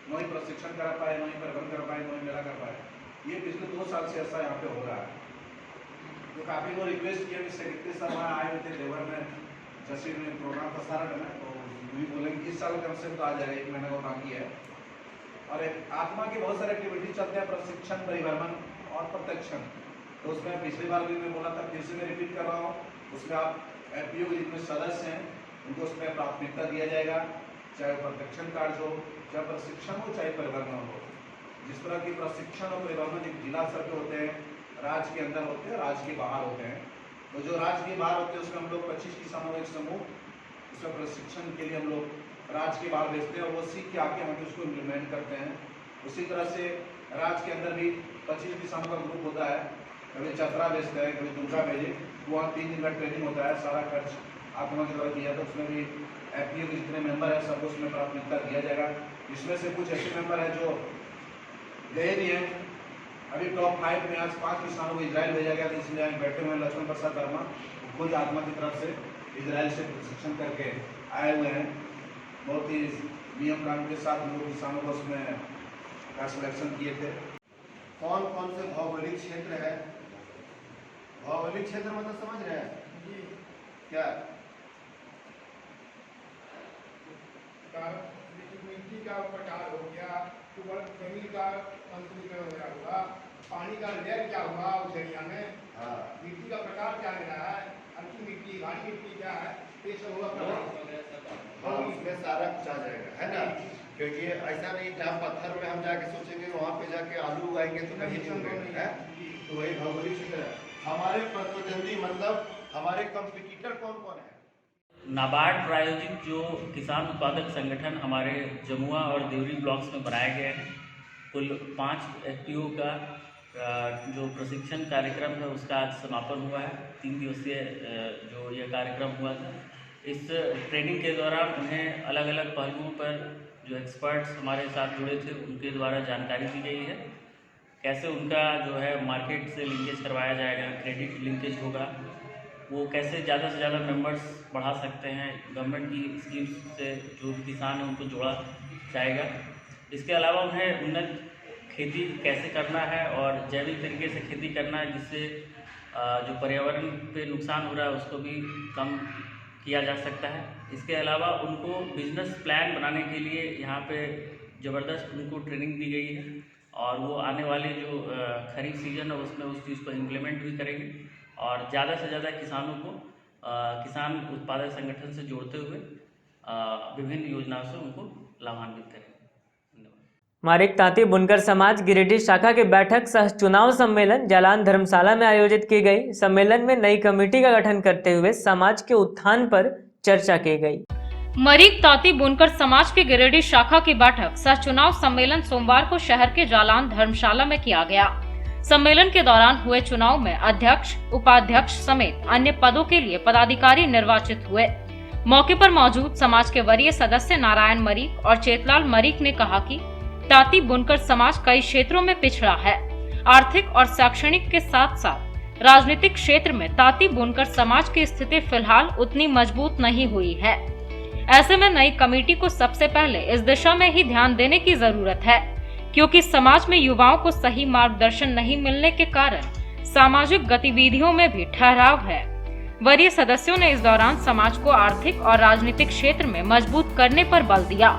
न ही प्रशिक्षण करा पाए, न ही प्रबंध कर पाए, न ही मेला कर पाए। ये पिछले 2 साल से ऐसा यहाँ पे हो रहा है। तो काफी लोग रिक्वेस्ट किया कि सेक्रेटरी साहब वहाँ आए हुए थे देवर में, जैसे में प्रोग्राम प्रसारण में, तो वही बोलेंगे इस साल कम से कम तो आ जाएगा, 1 महीने का बाकी है। और आत्मा के बहुत सारे एक्टिविटी चलते हैं, प्रशिक्षण, परिभ्रमण और प्रत्यक्षण। तो उसमें पिछली बार भी मैं बोला था, फिर से मैं रिपीट कर रहा हूँ, उसमें आप एफपीओ के जितने सदस्य हैं उनको उसमें प्राथमिकता दिया जाएगा, चाहे प्रत्यक्षण कार्य हो, चाहे प्रशिक्षण हो, चाहे परिभ्रमण हो। जिस तरह की प्रशिक्षण और परिभ्रमण एक जिला स्तर पे होते हैं, राज्य के अंदर होते हैं, राज्य के बाहर होते हैं। तो जो राज्य के बाहर होते हैं उसमें हम लोग 25 किसानों का एक समूह, उसमें प्रशिक्षण के लिए हम लोग राज्य के बाहर भेजते हैं और वो सीख के आके हम उसको इम्प्लीमेंट करते हैं। उसी तरह से राज्य के अंदर भी 25 किसानों का ग्रुप होता है, कभी चतरा भेजते हैं, कभी दुमका भेजे, वहाँ 3 दिन का ट्रेनिंग होता है, सारा खर्च आत्मा के द्वारा किया। तो उसमें भी एफपीओ के जितने मेंबर हैं सबको उसमें प्राथमिकता दिया जाएगा। इसमें से कुछ ऐसे मेंबर हैं जो गए भी हैं। अभी टॉप 5 में आज 5 किसानों को इजराइल भेजा गया था, इसलिए यहाँ बैठे हुए लक्ष्मण प्रसाद वर्मा खुद आत्मा की तरफ से इजराइल से प्रशिक्षण करके आए हुए हैं। बहुत ही नियम कानून के साथ लोग किसानों को उसमें का सिलेक्शन किए थे। कौन कौन से भौगोलिक क्षेत्र है? भौगोलिक क्षेत्र मतलब समझ रहे हैं क्या? मिट्टी का प्रकार हो गया, जमीन का संतुलन हुआ, पानी का लेयर क्या हुआ उस एरिया में, मिट्टी का प्रकार क्या ले रहा है, हल्की मिट्टी, भारी मिट्टी क्या है, ये सब हुआ। हाँ, उसमें सारा कुछ आ जाएगा, है ना? क्योंकि ऐसा नहीं था पत्थर में हम जाके सोचेंगे वहाँ पे जाके आलू उगाएंगे तो कहीं नहीं उगेगा, तो वही भौगोलिक क्षेत्र है। हमारे प्रतिद्वंदी मतलब हमारे कंपटीटर कौन कौन है? नाबार्ड प्रायोजित जो किसान उत्पादक संगठन हमारे जमुआ और देवरी ब्लॉक्स में बनाए गए हैं, कुल 5 एफपीओ का जो प्रशिक्षण कार्यक्रम है उसका आज समापन हुआ है। 3 दिवसीय जो ये कार्यक्रम हुआ था, इस ट्रेनिंग के दौरान उन्हें अलग अलग पहलुओं पर जो एक्सपर्ट्स हमारे साथ जुड़े थे उनके द्वारा जानकारी दी गई है। कैसे उनका जो है मार्केट से लिंकेज करवाया जाएगा, क्रेडिट लिंकेज होगा, वो कैसे ज़्यादा से ज़्यादा मेंबर्स बढ़ा सकते हैं, गवर्नमेंट की स्कीम्स से जो किसान है उनको जोड़ा जाएगा। इसके अलावा उन्हें उन्नत खेती कैसे करना है और जैविक तरीके से खेती करना है, जिससे जो पर्यावरण पे नुकसान हो रहा है उसको भी कम किया जा सकता है। इसके अलावा उनको बिजनेस प्लान बनाने के लिए यहाँ पे ज़बरदस्त उनको ट्रेनिंग दी गई है और वो आने वाले जो खरीफ सीजन है उसमें उस चीज़ को इम्प्लीमेंट भी करेंगे और ज़्यादा से ज़्यादा किसानों को किसान उत्पादक संगठन से जोड़ते हुए विभिन्न योजनाओं से उनको लाभान्वित करेंगे। मारिक तांती बुनकर समाज गिरिडीह शाखा की बैठक सह चुनाव सम्मेलन जालान धर्मशाला में आयोजित की गई। सम्मेलन में नई कमेटी का गठन करते हुए समाज के उत्थान पर चर्चा की गई। मरीक तांती बुनकर समाज की गिरिडीह शाखा की बैठक सह चुनाव सम्मेलन सोमवार को शहर के जालान धर्मशाला में किया गया। सम्मेलन के दौरान हुए चुनाव में अध्यक्ष, उपाध्यक्ष समेत अन्य पदों के लिए पदाधिकारी निर्वाचित हुए। मौके पर मौजूद समाज के वरीय सदस्य नारायण मरीक और चेतलाल मरीक ने कहा कि तांती बुनकर समाज कई क्षेत्रों में पिछड़ा है। आर्थिक और शैक्षणिक के साथ साथ राजनीतिक क्षेत्र में तांती बुनकर समाज की स्थिति फिलहाल उतनी मजबूत नहीं हुई है। ऐसे में नई कमेटी को सबसे पहले इस दिशा में ही ध्यान देने की जरूरत है, क्योंकि समाज में युवाओं को सही मार्गदर्शन नहीं मिलने के कारण सामाजिक गतिविधियों में भी ठहराव है। वरीय सदस्यों ने इस दौरान समाज को आर्थिक और राजनीतिक क्षेत्र में मजबूत करने पर बल दिया।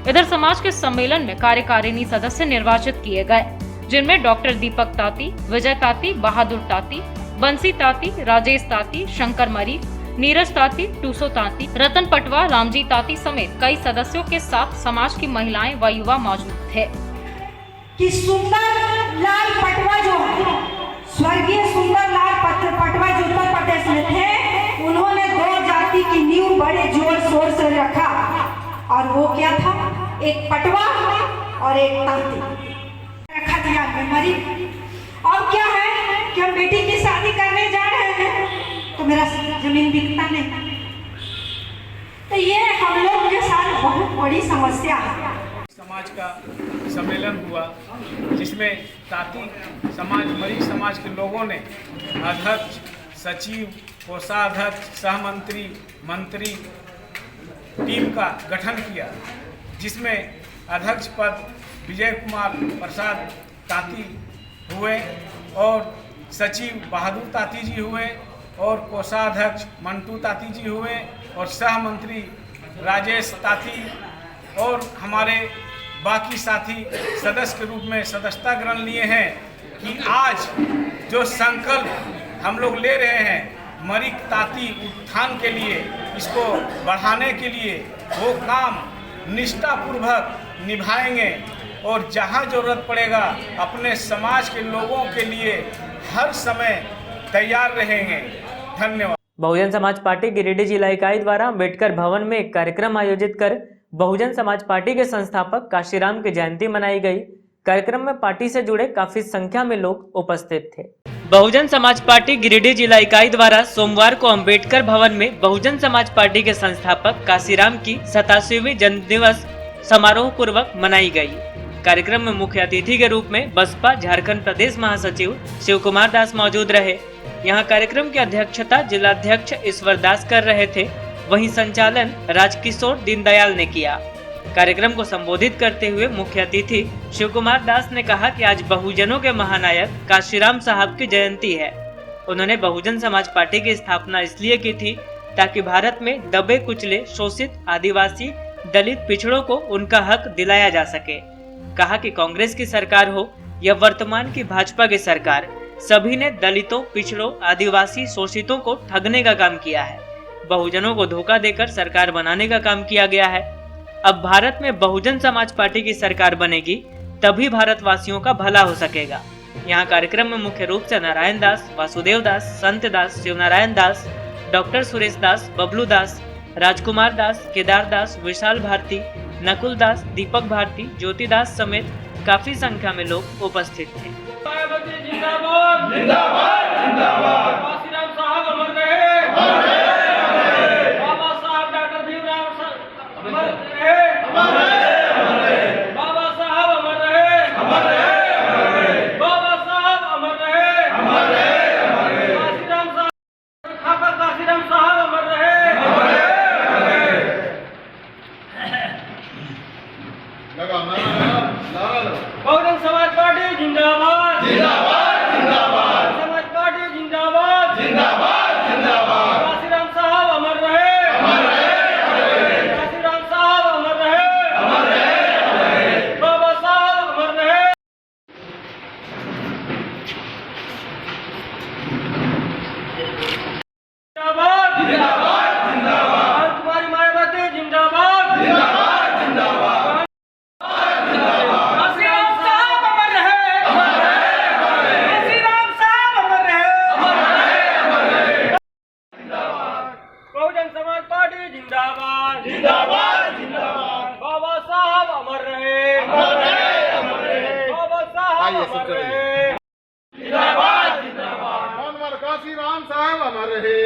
इधर समाज के सम्मेलन में कार्यकारिणी सदस्य निर्वाचित किए गए, जिनमें डॉक्टर दीपक तांती, विजय तांती, बहादुर तांती, बंसी तांती, राजेश तांती, शंकर मरीक, नीरज ताती, टूसो ताती, रतन पटवा, रामजी ताती समेत कई सदस्यों के साथ समाज की महिलाएं व युवा मौजूद थे। कि सुंदर लाल पटवा जो है, स्वर्गीय सुंदर लाल पटवा जो उत्तर प्रदेश में थे, उन्होंने 2 जाति की नींव बड़े जोर शोर से रखा। और वो क्या था? एक पटवा और एक ताती रखा दिया मेमोरी। अब क्या है कि हम बेटी की शादी करने जा रहे हैं तो मेरा जमीन बिकता नहीं। तो ये हम लोग के साथ बहुत बड़ी समस्या है। समाज का सम्मेलन हुआ जिसमें ताती समाज, मरी समाज के लोगों ने अध्यक्ष, सचिव, कोषाध्यक्ष, सहमंत्री, मंत्री टीम का गठन किया, जिसमें अध्यक्ष पद विजय कुमार प्रसाद ताती हुए और सचिव बहादुर ताती जी हुए और कोषाध्यक्ष मंटू ताती जी हुए और सहमंत्री राजेश ताती और हमारे बाकी साथी सदस्य के रूप में सदस्यता ग्रहण लिए हैं कि आज जो संकल्प हम लोग ले रहे हैं मरी ताती उत्थान के लिए, इसको बढ़ाने के लिए वो काम निष्ठापूर्वक निभाएंगे और जहां जरूरत पड़ेगा अपने समाज के लोगों के लिए हर समय तैयार रहेंगे। धन्यवाद। बहुजन समाज पार्टी गिरिडीह जिला इकाई द्वारा अम्बेडकर भवन में एक कार्यक्रम आयोजित कर बहुजन समाज पार्टी के संस्थापक काशीराम की जयंती मनाई गई। कार्यक्रम में पार्टी से जुड़े काफी संख्या में लोग उपस्थित थे। बहुजन समाज पार्टी गिरिडीह जिला इकाई द्वारा सोमवार को अम्बेडकर भवन में बहुजन समाज पार्टी के संस्थापक काशीराम की 87वीं जन्म दिवस समारोह पूर्वक मनाई गई। कार्यक्रम में मुख्य अतिथि के रूप में बसपा झारखंड प्रदेश महासचिव शिव कुमार दास मौजूद रहे। यहाँ कार्यक्रम की अध्यक्षता जिलाध्यक्ष ईश्वर दास कर रहे थे, वहीं संचालन राजकिशोर दीनदयाल ने किया। कार्यक्रम को संबोधित करते हुए मुख्य अतिथि शिव कुमार दास ने कहा कि आज बहुजनों के महानायक काशीराम साहब की जयंती है। उन्होंने बहुजन समाज पार्टी की स्थापना इसलिए की थी ताकि भारत में दबे कुचले, शोषित, आदिवासी, दलित पिछड़ों को उनका हक दिलाया जा सके। कहा कि कांग्रेस की सरकार हो या वर्तमान की भाजपा की सरकार, सभी ने दलितों, पिछड़ों, आदिवासी, शोषितों को ठगने का काम किया है। बहुजनों को धोखा देकर सरकार बनाने का काम किया गया है। अब भारत में बहुजन समाज पार्टी की सरकार बनेगी, तभी भारतवासियों का भला हो सकेगा। यहाँ कार्यक्रम में मुख्य रूप से नारायण दास, वासुदेव दास, संत दास, शिवनारायण दास, डॉक्टर सुरेश दास, बबलू दास, राजकुमार दास, केदार दास, विशाल भारती, नकुल दास, दीपक भारती, ज्योति दास समेत काफी संख्या में लोग उपस्थित थे। जिंदाबाद जिंदाबाद जिंदाबाद, काशीराम साहब अमर रहे, बाबा साहब डॉक्टर भीमराव अमर रहे, बाबा साहब अमर रहे, बाबा साहब अमर रहे, काशीराम साहब खाकर काशीराम साहब अमर रहे। बहुजन समाज पार्टी जिंदाबाद जिंदाबाद जिंदाबाद, समाज पार्टी जिंदाबाद जिंदाबाद जिंदाबाद, काशीराम साहब अमर रहे, काशीराम साहब अमर रहे, बाबा साहब अमर रहे। जिंदाबाद जिंदाबाद जिंदाबाद, तुम्हारी मायावती जिंदाबाद जिंदाबाद जिंदाबाद, जिंदाबाद जिंदाबाद जिंदाबाद, बाबा साहब अमर रहे, बाबा साहब अमर रहे, जिंदाबाद जिंदाबाद, अमर काशीराम साहब अमर रहे,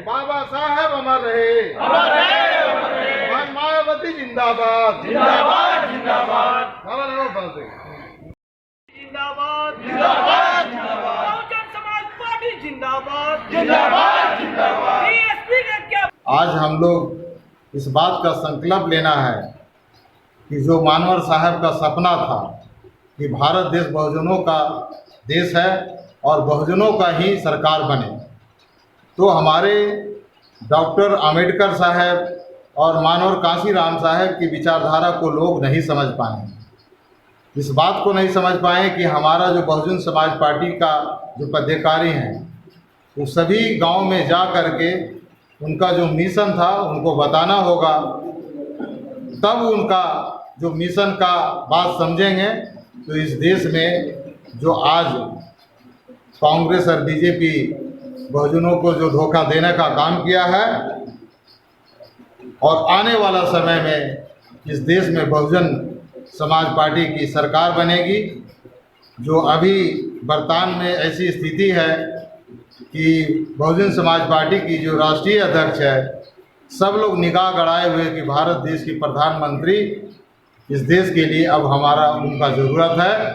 बाबा साहब अमर रहे, मायावती जिंदाबाद जिंदाबाद जिंदाबाद, जिंदाबाद जिंदाबाद जिंदाबाद, बहुजन समाज पार्टी जिंदाबाद जिंदाबाद जिंदाबाद। डीएसपी ने क्या आज हम लोग इस बात का संकल्प लेना है कि जो मानवर साहब का सपना था कि भारत देश बहुजनों का देश है और बहुजनों का ही सरकार बने, तो हमारे डॉक्टर आम्बेडकर साहब और मानवर काशीराम साहब की विचारधारा को लोग नहीं समझ पाए। इस बात को नहीं समझ पाए कि हमारा जो बहुजन समाज पार्टी का जो पदाधिकारी हैं वो सभी गांव में जा करके उनका जो मिशन था उनको बताना होगा, तब उनका जो मिशन का बात समझेंगे। तो इस देश में जो आज कांग्रेस और बीजेपी बहुजनों को जो धोखा देने का काम किया है, और आने वाला समय में इस देश में बहुजन समाज पार्टी की सरकार बनेगी। जो अभी वर्तमान में ऐसी स्थिति है कि बहुजन समाज पार्टी की जो राष्ट्रीय अध्यक्ष है, सब लोग निगाह गड़ाए हुए कि भारत देश की प्रधानमंत्री इस देश के लिए अब उनका ज़रूरत है,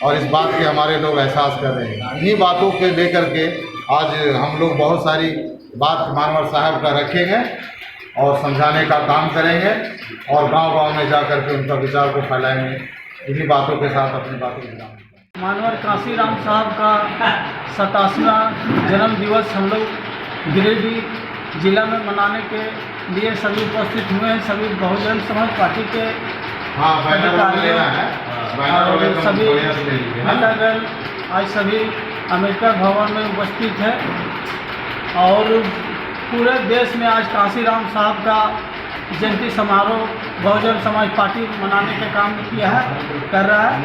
और इस बात के हमारे लोग एहसास कर रहे हैं। इन्हीं बातों के लेकर के आज हम लोग बहुत सारी बात मानवर साहब का रखेंगे और समझाने का काम करेंगे, और गांव-गांव में जा कर के उनका विचार को फैलाएंगे। इन्हीं बातों के साथ अपनी बातों को बताएंगे। मानवर काशीराम साहब का 87वां जन्म दिवस हम लोग गिरिडीह जिला में मनाने के लिए सभी उपस्थित हुए हैं। सभी बहुजन समाज पार्टी के अधिकारियों और सभी नेतागण आज सभी अम्बेडकर भवन में उपस्थित है, और पूरे देश में आज काशीराम साहब का जयंती समारोह बहुजन समाज पार्टी मनाने का काम किया है, कर रहा है।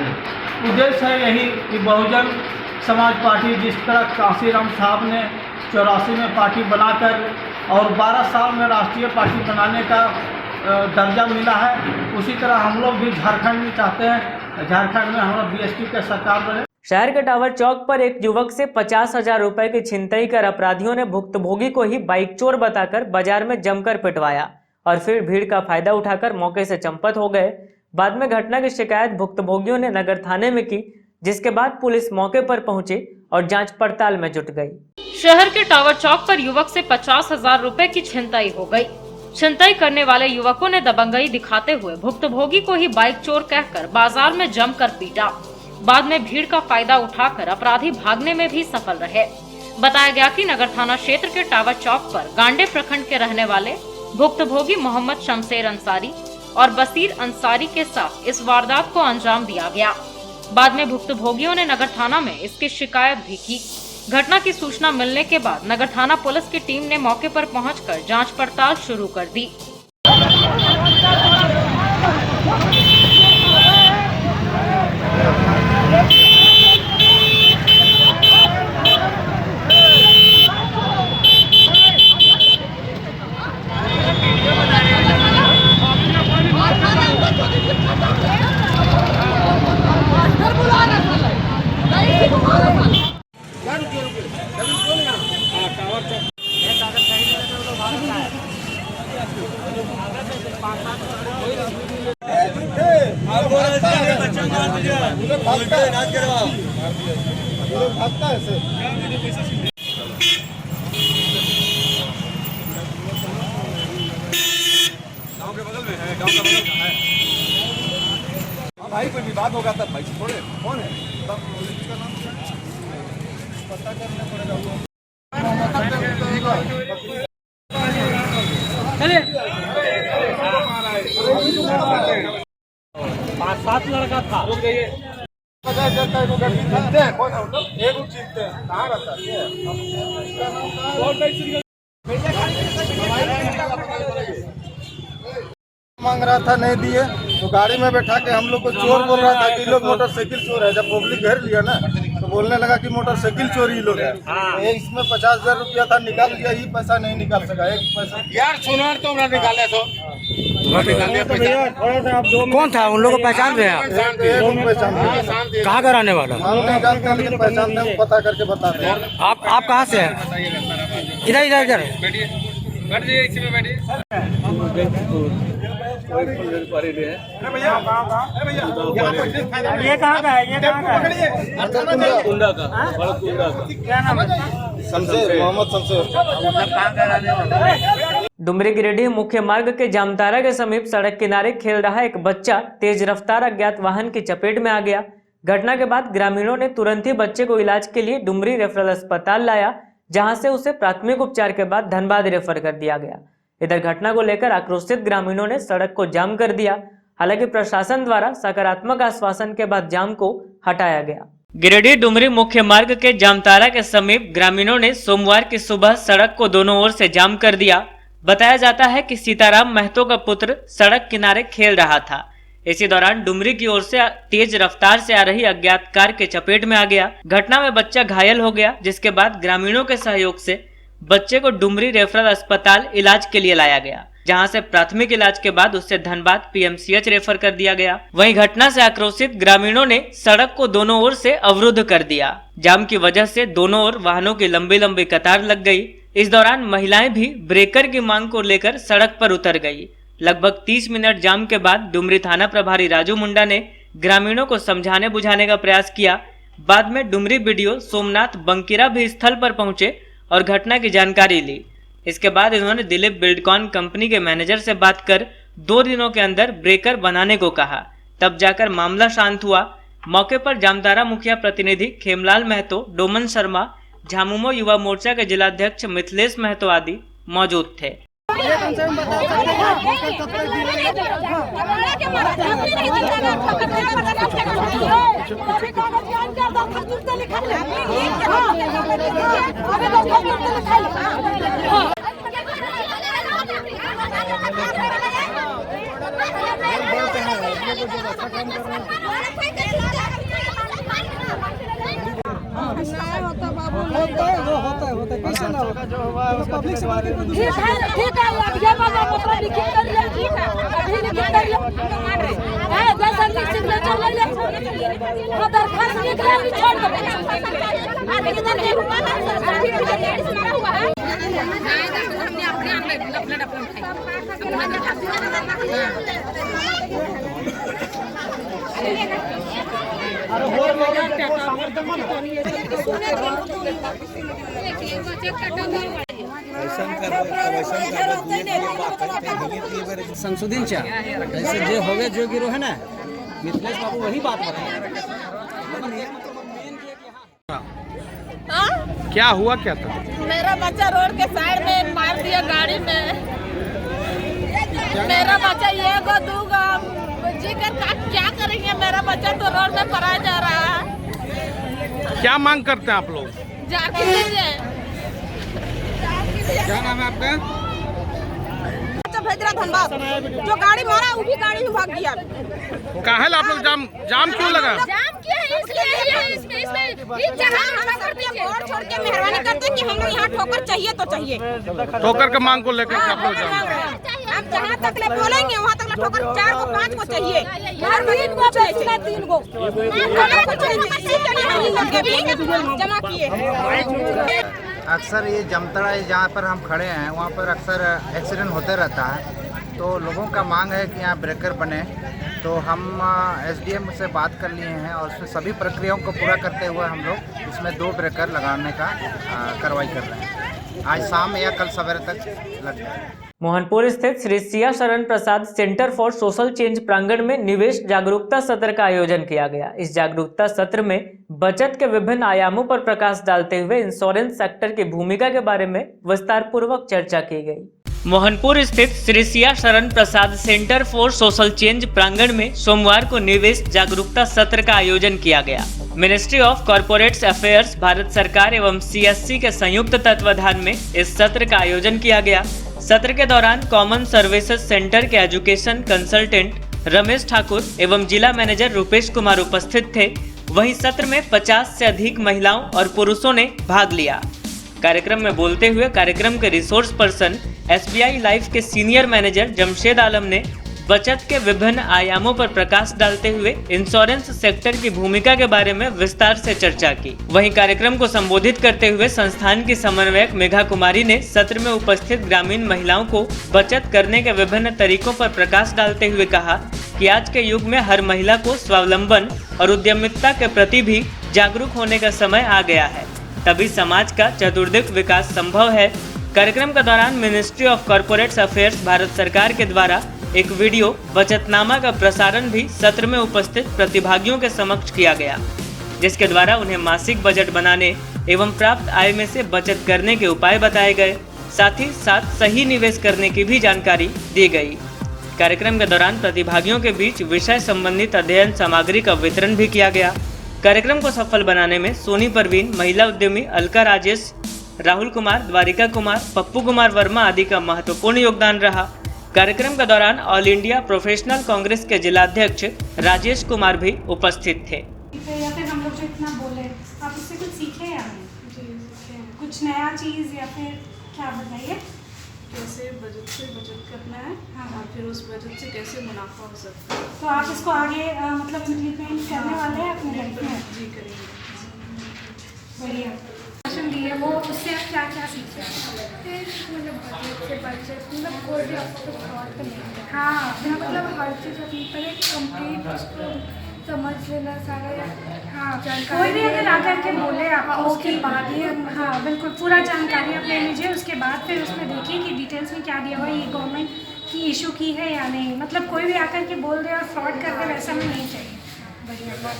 उद्देश्य है यही कि बहुजन समाज पार्टी जिस तरह काशीराम साहब ने 84 में पार्टी बनाकर और 12 साल में राष्ट्रीय पार्टी बनाने का दर्जा मिला है, उसी तरह हम लोग भी झारखंड में चाहते हैं झारखंड में हमारा बीएसपी का सरकार बने। शहर के टावर चौक पर एक युवक से 50,000 रुपए की छिनतई कर अपराधियों ने भुक्तभोगी को ही बाइक चोर बताकर बाजार में जमकर पिटवाया और फिर भीड़ का फायदा उठाकर मौके से चंपत हो गए। बाद में घटना की शिकायत भुक्तभोगियों ने नगर थाने में की, जिसके बाद पुलिस मौके पर पहुंची और जांच पड़ताल में जुट गई। शहर के टावर चौक पर युवक से 50,000 रुपए की छिनतई हो गई। छिनतई करने वाले युवकों ने दबंगई दिखाते हुए भुक्तभोगी को ही बाइक चोर कहकर बाजार में जमकर पीटा। बाद में भीड़ का फायदा उठाकर अपराधी भागने में भी सफल रहे। बताया गया कि नगर थाना क्षेत्र के टावर चौक पर गांडे प्रखंड के रहने वाले भुक्तभोगी मोहम्मद शमशेर अंसारी और बसीर अंसारी के साथ इस वारदात को अंजाम दिया गया। बाद में भुक्तभोगियों ने नगर थाना में इसकी शिकायत भी की। घटना की सूचना मिलने के बाद नगर थाना पुलिस की टीम ने मौके पर पहुंचकर जांच पड़ताल शुरू कर दी। भाई कोई विवाद होगा तब भाई छोड़े कौन है तब इसका नाम पता करना पड़ेगा। चलिए 5-7 लड़का था। रुक जाइए। पता चलता है जीतते हैं कौन है एक जीतते हैं कहाँ रहता है मांग रहा था नहीं दिए तो गाड़ी में बैठा के हम लोग को चोर बोल रहा था कि लोग मोटरसाइकिल चोर है। जब पब्लिक घेर लिया ना तो बोलने लगा कि मोटरसाइकिल चोरी लोग है। इसमें 50,000 रुपया था निकाल दिया, ये पैसा नहीं निकाल सका। एक पैसा यार सुना तो निकाले तो कौन था उन लोगों को पहचान रहे हैं? कहाँ का रहने वाला? हम नहीं जानते लेकिन पहचानते हैं, पता करके बताते हैं। आप कहाँ से हैं? इधर इधर इधर बैठिए, इसी में बैठिए। ये कहाँ का है? ये कहाँ का है? कुंडा का। क्या नाम है? शमशेर, मोहम्मद शमशेर। डुमरी गिरिडीह मुख्य मार्ग के जामतारा के समीप सड़क किनारे खेल रहा एक बच्चा तेज रफ्तार अज्ञात वाहन की चपेट में आ गया। घटना के बाद ग्रामीणों ने तुरंत ही बच्चे को इलाज के लिए डुमरी रेफरल अस्पताल लाया, जहां से उसे प्राथमिक उपचार के बाद धनबाद रेफर कर दिया गया। इधर घटना को लेकर आक्रोशित ग्रामीणों ने सड़क को जाम कर दिया। हालांकि प्रशासन द्वारा सकारात्मक आश्वासन के बाद जाम को हटाया गया। गिरिडीह डुमरी मुख्य मार्ग के जामतारा के समीप ग्रामीणों ने सोमवार की सुबह सड़क को दोनों ओर से जाम कर दिया। बताया जाता है कि सीताराम महतो का पुत्र सड़क किनारे खेल रहा था। इसी दौरान डुमरी की ओर से तेज रफ्तार से आ रही अज्ञात कार के चपेट में आ गया। घटना में बच्चा घायल हो गया, जिसके बाद ग्रामीणों के सहयोग से बच्चे को डुमरी रेफरल अस्पताल इलाज के लिए लाया गया, जहां से प्राथमिक इलाज के बाद उसे धनबाद पीएमसीएच रेफर कर दिया गया। वहीं घटना से आक्रोशित ग्रामीणों ने सड़क को दोनों ओर से अवरुद्ध कर दिया। जाम की वजह से दोनों ओर वाहनों की लंबी लंबी कतार लग गई। इस दौरान महिलाएं भी ब्रेकर की मांग को लेकर सड़क पर उतर गई। लगभग 30 मिनट जाम के बाद डुमरी थाना प्रभारी राजू मुंडा ने ग्रामीणों को समझाने बुझाने का प्रयास किया। बाद में डुमरी बीडीओ सोमनाथ बंकीरा भी स्थल पर पहुंचे और घटना की जानकारी ली। इसके बाद इन्होंने दिलीप बिल्डकॉन कंपनी के मैनेजर से बात कर 2 दिनों के अंदर ब्रेकर बनाने को कहा। तब जाकर मामला शांत हुआ। मौके पर जामतारा मुखिया प्रतिनिधि खेमलाल महतो, डोमन शर्मा, झामुमो युवा मोर्चा के जिलाध्यक्ष मिथिलेश महतो आदि मौजूद थे। पब्लिक से ठीक है, ये बाबा पकड़ा लिखित कर लिया, ठीक है, अभी लिखित कर लिया, है जैसा लिख सिग्नेचर ले ले, वो दरखास्त लिख ले, अभी छोड़ दो, आगे इधर देखो, हुआ है, हमने अपने अपने संशोधन ऐसे जो हो गए जो गिरो है ना, मिथिलेश बाबू वही बात बताए। क्या हुआ, क्या था? मेरा बच्चा रोड के साइड में मार दिया गाड़ी में। मेरा बच्चा ये को दूंगा जी कर क्या करेंगे, मेरा बच्चा तो रोड में पड़ा जा रहा है। क्या मांग करते हैं आप लोग? जाके दीजिए। क्या नाम है आपका? भेज रहा धनबाद, जो गाड़ी मारा वो भी गाड़ी में भाग गया। काहे आप लोग जाम क्यों लगा? जाम किया है इसमें इस जगह हम छोड़ के मेहरबानी करते कि हम लोग यहाँ ठोकर चाहिए तो चाहिए। ठोकर के मांग को लेकर आप लोग जाम हम जहाँ तक ले बोलेंगे वहाँ तक ठोकर 4 को 5 को चाहिए, 3 को जमा किए। अक्सर ये जामताड़ा जहाँ पर हम खड़े हैं वहाँ पर अक्सर एक्सीडेंट होते रहता है, तो लोगों का मांग है कि यहाँ ब्रेकर बने। तो हम एसडीएम से बात कर लिए हैं और उसमें सभी प्रक्रियाओं को पूरा करते हुए हम लोग इसमें 2 ब्रेकर लगाने का कार्रवाई कर रहे हैं। आज शाम या कल सवेरे तक लग जाए। मोहनपुर स्थित श्री सिया शरण प्रसाद सेंटर फॉर सोशल चेंज प्रांगण में निवेश जागरूकता सत्र का आयोजन किया गया। इस जागरूकता सत्र में बचत के विभिन्न आयामों पर प्रकाश डालते हुए इंश्योरेंस सेक्टर की भूमिका के बारे में विस्तार पूर्वक चर्चा की गई। मोहनपुर स्थित श्री सिया शरण प्रसाद सेंटर फॉर सोशल चेंज प्रांगण में सोमवार को निवेश जागरूकता सत्र का आयोजन किया गया। Ministry of corporate affairs, Bharat सरकार एवं सीएससी के संयुक्त तत्वाधान में इस सत्र का आयोजन किया गया। सत्र के दौरान कॉमन सर्विसेज सेंटर के एजुकेशन कंसल्टेंट रमेश ठाकुर एवं जिला मैनेजर रूपेश कुमार उपस्थित थे। वहीं सत्र में 50 से अधिक महिलाओं और पुरुषों ने भाग लिया। कार्यक्रम में बोलते हुए कार्यक्रम के रिसोर्स पर्सन एसबीआई लाइफ के सीनियर मैनेजर जमशेद आलम ने बचत के विभिन्न आयामों पर प्रकाश डालते हुए इंश्योरेंस सेक्टर की भूमिका के बारे में विस्तार से चर्चा की। वहीं कार्यक्रम को संबोधित करते हुए संस्थान की समन्वयक मेघा कुमारी ने सत्र में उपस्थित ग्रामीण महिलाओं को बचत करने के विभिन्न तरीकों पर प्रकाश डालते हुए कहा कि आज के युग में हर महिला को स्वावलंबन और उद्यमिता के प्रति भी जागरूक होने का समय आ गया है, तभी समाज का चतुर्दिक विकास संभव है। कार्यक्रम के दौरान ministry of corporate affairs Bharat सरकार के द्वारा एक वीडियो बचतनामा का प्रसारण भी सत्र में उपस्थित प्रतिभागियों के समक्ष किया गया, जिसके द्वारा उन्हें मासिक बजट बनाने एवं प्राप्त आय में से बचत करने के उपाय बताए गए। साथ ही साथ सही निवेश करने की भी जानकारी दी गई। कार्यक्रम के दौरान प्रतिभागियों के बीच विषय संबंधित अध्ययन सामग्री का वितरण भी किया गया। कार्यक्रम को सफल बनाने में सोनी परवीन, महिला उद्यमी अलका राजेश, राहुल कुमार, द्वारिका कुमार, पप्पू कुमार वर्मा आदि का महत्वपूर्ण योगदान रहा। कार्यक्रम के दौरान ऑल इंडिया प्रोफेशनल कांग्रेस के जिलाध्यक्ष राजेश कुमार भी उपस्थित थे। या फिर हम लोग जो इतना बोले, आप उससे कुछ सीखे या नहीं? कुछ नया चीज़ या फिर क्या बताइए? कैसे बजट से बचत करना है, हाँ, और फिर उस बजट से कैसे मुनाफा हो सकता है। तो आप इसको आगे मतलब इम्प्लीमेंट करने वाले हैं अपने लाइफ में? जी करेंगे। बढ़िया। भाषण दिए वो उससे आप क्या क्या सीखे? मतलब बजट से बजट मतलब कोई भी आपको फ्रॉड तो नहीं। हाँ, मतलब हर चीज़ अपनी पर एक कंप्लीट उसको समझ लेना सारा। हाँ, कोई भी अगर आकर के बोले आपको उसके बाद ही हाँ बिल्कुल पूरा जानकारी आप ले लीजिए, उसके बाद फिर उसमें देखिए कि डिटेल्स में क्या दिया हुआ है, ये गवर्नमेंट की इशू की है या नहीं। मतलब कोई भी आकर के बोल दे और फ्रॉड कर दे, वैसा में नहीं चाहिए। बढ़िया।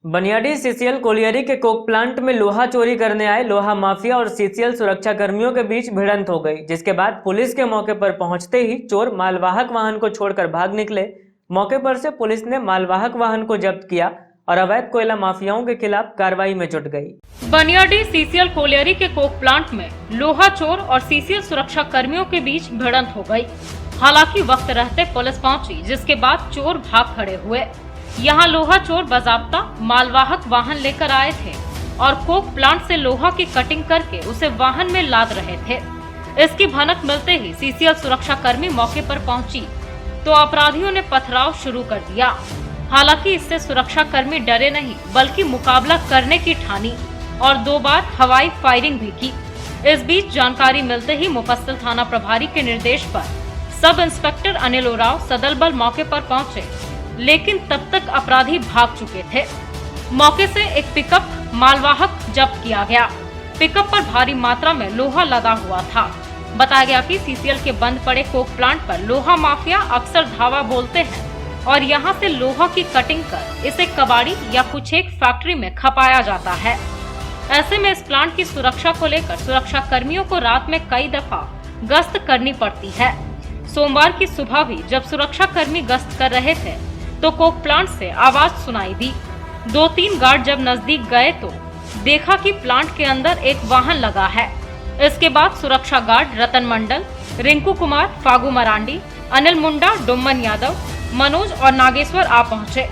बनियाडी सीसीएल कोलियरी के कोक प्लांट में लोहा चोरी करने आए लोहा माफिया और सीसीएल सुरक्षा कर्मियों के बीच भिड़ंत हो गई, जिसके बाद पुलिस के मौके पर पहुंचते ही चोर मालवाहक वाहन को छोड़कर भाग निकले। मौके पर से पुलिस ने मालवाहक वाहन को जब्त किया और अवैध कोयला माफियाओं के खिलाफ कार्रवाई में जुट गई। बनियाडी सीसीएल कोलियरी के कोक प्लांट में लोहा चोर और सीसीएल सुरक्षा कर्मियों के बीच भिड़ंत हो गई। हालांकि वक्त रहते पुलिस पहुंची, जिसके बाद चोर भाग खड़े हुए। यहाँ लोहा चोर बाजाब्ता मालवाहक वाहन लेकर आए थे और कोक प्लांट से लोहा की कटिंग करके उसे वाहन में लाद रहे थे। इसकी भनक मिलते ही सीसीएल सुरक्षा कर्मी मौके पर पहुंची तो अपराधियों ने पथराव शुरू कर दिया। हालांकि इससे सुरक्षा कर्मी डरे नहीं, बल्कि मुकाबला करने की ठानी और 2 बार हवाई फायरिंग भी की। इस बीच जानकारी मिलते ही मुफस्सिल थाना प्रभारी के निर्देश पर सब इंस्पेक्टर अनिल उराव सदल बल मौके पर पहुंचे, लेकिन तब तक अपराधी भाग चुके थे। मौके से एक पिकअप मालवाहक जब्त किया गया। पिकअप पर भारी मात्रा में लोहा लदा हुआ था। बताया गया कि सीसीएल के बंद पड़े कोक प्लांट पर लोहा माफिया अक्सर धावा बोलते हैं और यहां से लोहा की कटिंग कर इसे कबाड़ी या कुछ एक फैक्ट्री में खपाया जाता है। ऐसे में इस प्लांट की सुरक्षा को लेकर सुरक्षा कर्मियों को रात में कई दफा गश्त करनी पड़ती है। सोमवार की सुबह भी जब सुरक्षा कर्मी गश्त कर रहे थे तो कोक प्लांट से आवाज सुनाई दी। 2-3 गार्ड जब नजदीक गए तो देखा कि प्लांट के अंदर एक वाहन लगा है। इसके बाद सुरक्षा गार्ड रतन मंडल, रिंकू कुमार, फागू मरांडी, अनिल मुंडा, डुम्मन यादव, मनोज और नागेश्वर आ पहुंचे।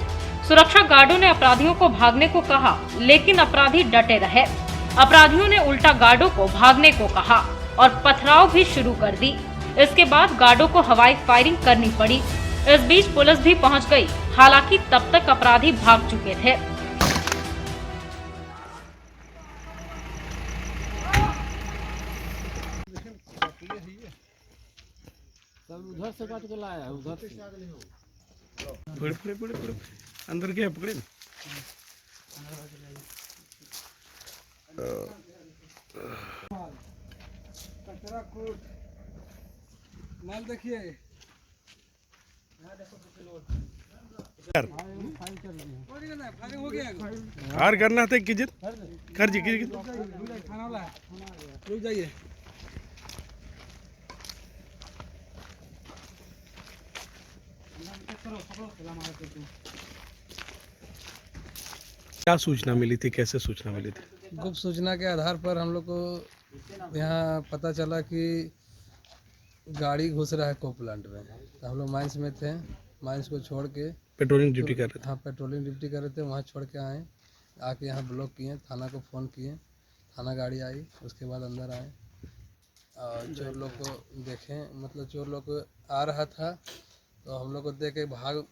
सुरक्षा गार्डों ने अपराधियों को भागने को कहा, लेकिन अपराधी डटे रहे। अपराधियों ने उल्टा गार्डों को भागने को कहा और पथराव भी शुरू कर दी। इसके बाद गार्डों को हवाई फायरिंग करनी पड़ी। इस बीच पुलिस भी पहुंच गई, हालांकि तब तक अपराधी भाग चुके थे। उधर से काट के लाया है, उधर से पकड़े अंदर क्या पकड़े माल देखिए हार करना था कि जित कर जी थाना वाला रुक जाइए। क्या सूचना मिली थी, कैसे सूचना मिली थी? गुप्त सूचना के आधार पर हम लोग को यहाँ पता चला कि गाड़ी घुस रहा है कोक प्लांट में। तो हम लोग माइंस में थे, माइंस को छोड़ के पेट्रोलिंग ड्यूटी कर रहे थे। हाँ, पेट्रोलिंग ड्यूटी कर रहे थे, वहाँ छोड़ के आए। आके यहाँ ब्लॉक किए, थाना को फ़ोन किए, थाना गाड़ी आई, उसके बाद अंदर आए और चोर लोग को देखें, मतलब चोर लोग आ रहा था तो हम लोग को देख के भाग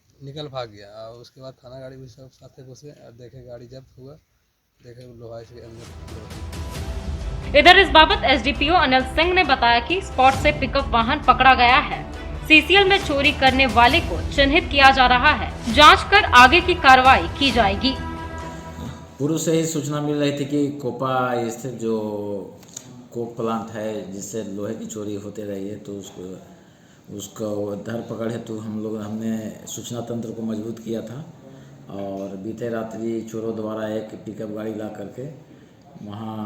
गया और उसके बाद थाना गाड़ी भी सब साथ घुसे और देखे गाड़ी जब्त हुआ, देखे लोहा के अंदर। इधर इस बाबत एसडीपीओ अनिल सिंह ने बताया कि स्पॉट से पिकअप वाहन पकड़ा गया है। सीसीएल में चोरी करने वाले को चिन्हित किया जा रहा है, जांच कर आगे की कार्रवाई की जाएगी। पूर्व से ही सूचना मिल रही थी कि कोपा स्थित जो कोक प्लांट है जिससे लोहे की चोरी होते रही है, तो उसको धरपकड़ हेतु हमने सूचना तंत्र को मजबूत किया था और बीते रात्रि चोरों द्वारा एक पिकअप गाड़ी ला करके वहाँ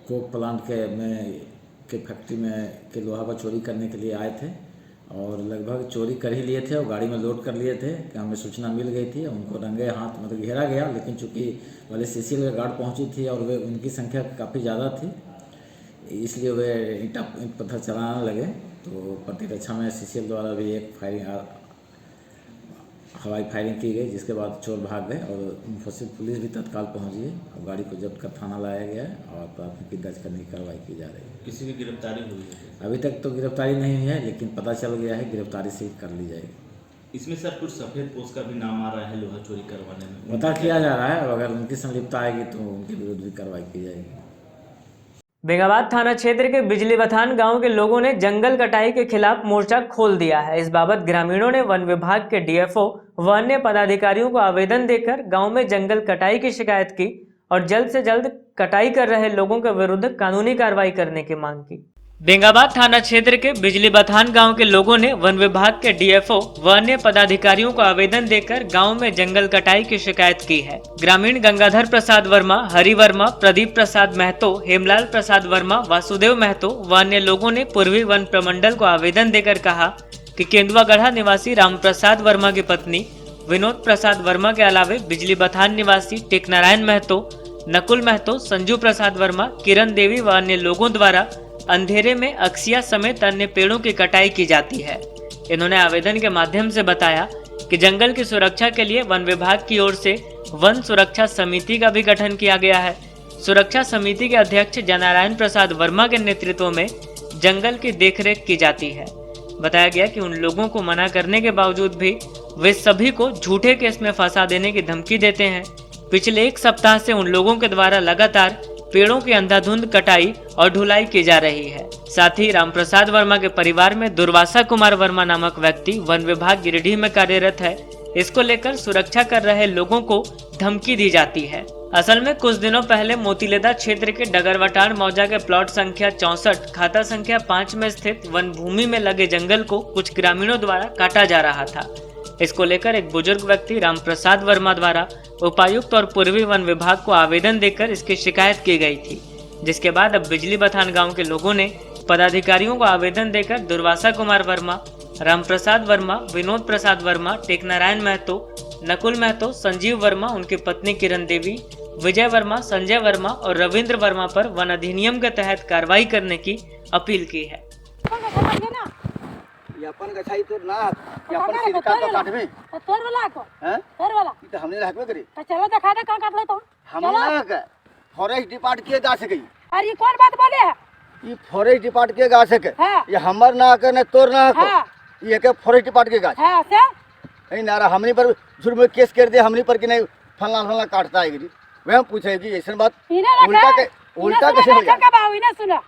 कोक प्लांट के फैक्ट्री में के लोहा का चोरी करने के लिए आए थे और लगभग चोरी कर ही लिए थे और गाड़ी में लोड कर लिए थे कि हमें सूचना मिल गई थी। उनको रंगे हाथ मतलब घेरा गया, लेकिन चूँकि पहले CCL का गार्ड पहुंची थी और वे उनकी संख्या काफ़ी ज़्यादा थी, इसलिए वे ईंट पत्थर चलाने लगे। तो प्रतिरक्षा में CCL द्वारा भी एक हवाई फायरिंग की गई, जिसके बाद चोर भाग गए और मुफस्सिल पुलिस भी तत्काल पहुंच गई और गाड़ी को जब्त कर थाना लाया गया और प्राथमिकी दर्ज करने की कार्रवाई की जा रही है। किसी की गिरफ्तारी हुई है? अभी तक तो गिरफ्तारी नहीं हुई है, लेकिन पता चल गया है, गिरफ्तारी से कर ली जाएगी। इसमें सर कुछ सफ़ेद पोस्ट का भी नाम आ रहा है लोहा चोरी करवाने में, पता किया जा रहा है और अगर उनकी संलिप्तता आएगी तो उनके विरुद्ध भी कार्रवाई की जाएगी। बेंगाबाद थाना क्षेत्र के बिजली बथान गांव के लोगों ने जंगल कटाई के खिलाफ मोर्चा खोल दिया है। इस बाबत ग्रामीणों ने वन विभाग के DFO व अन्य पदाधिकारियों को आवेदन देकर गांव में जंगल कटाई की शिकायत की और जल्द से जल्द कटाई कर रहे लोगों के विरुद्ध कानूनी कार्रवाई करने की मांग की। बेंगाबाद थाना क्षेत्र के बिजली बथान गांव के लोगों ने वन विभाग के DFO व अन्य पदाधिकारियों को आवेदन देकर गांव में जंगल कटाई की शिकायत की है। ग्रामीण गंगाधर प्रसाद वर्मा, हरि वर्मा, प्रदीप प्रसाद महतो, हेमलाल प्रसाद वर्मा, वासुदेव महतो व अन्य लोगों ने पूर्वी वन प्रमंडल को आवेदन देकर कहा कि केंदुआगढ़ा निवासी रामप्रसाद वर्मा की पत्नी विनोद प्रसाद वर्मा के अलावे बिजली बथान निवासी टेकनारायण महतो, नकुल महतो, संजू प्रसाद वर्मा, किरण देवी व अन्य लोगों द्वारा अंधेरे में अक्सिया समेत अन्य पेड़ों की कटाई की जाती है। इन्होंने आवेदन के माध्यम से बताया कि जंगल की सुरक्षा के लिए वन विभाग की ओर से वन सुरक्षा समिति का भी गठन किया गया है। सुरक्षा समिति के अध्यक्ष जनारायण प्रसाद वर्मा के नेतृत्व में जंगल की देखरेख की जाती है। बताया गया कि उन लोगों को मना करने के बावजूद भी वे सभी को झूठे केस में फंसा देने की धमकी देते हैं। पिछले एक सप्ताह से उन लोगों के द्वारा लगातार पेड़ों की अंधाधुंध कटाई और ढुलाई की जा रही है। साथ ही रामप्रसाद वर्मा के परिवार में दुर्वासा कुमार वर्मा नामक व्यक्ति वन विभाग गिरिडीह में कार्यरत है। इसको लेकर सुरक्षा कर रहे लोगों को धमकी दी जाती है। असल में कुछ दिनों पहले मोतीलेदा क्षेत्र के डगरवटार मौजा के प्लॉट संख्या 64 खाता संख्या 5 में स्थित वन भूमि में लगे जंगल को कुछ ग्रामीणों द्वारा काटा जा रहा था। इसको लेकर एक बुजुर्ग व्यक्ति रामप्रसाद वर्मा द्वारा उपायुक्त और पूर्वी वन विभाग को आवेदन देकर इसकी शिकायत की गई थी, जिसके बाद अब बिजली बथान गांव के लोगों ने पदाधिकारियों को आवेदन देकर दुर्वासा कुमार वर्मा, रामप्रसाद वर्मा, विनोद प्रसाद वर्मा, टेकनारायण महतो, नकुल महतो, संजीव वर्मा, उनकी पत्नी किरण देवी, विजय वर्मा, संजय वर्मा और रविंद्र वर्मा पर वन अधिनियम के तहत कार्रवाई करने की अपील की है। अपन गछाई तो ना अपन सिरका तो काटबे तोर वाला को हैं तोर वाला ई तो हमने रखबे करे तो चलो दिखा दे कहां काटले तो हम ना के फॉरेस्ट डिपार्टमेंट के जा सके। अरे ये कौन बात बोले है? ई फॉरेस्ट डिपार्टमेंट के गा सके हां ये हमर ना के न तोर ना को ये के फॉरेस्ट डिपार्टमेंट के गा हां से ए नारा हमनी पर जुर्म में केस कर दे हमनी पर कि नहीं फलना काटता है वे हम पूछे कि ऐसा बात उल्टा कैसे हो जाए। सुनो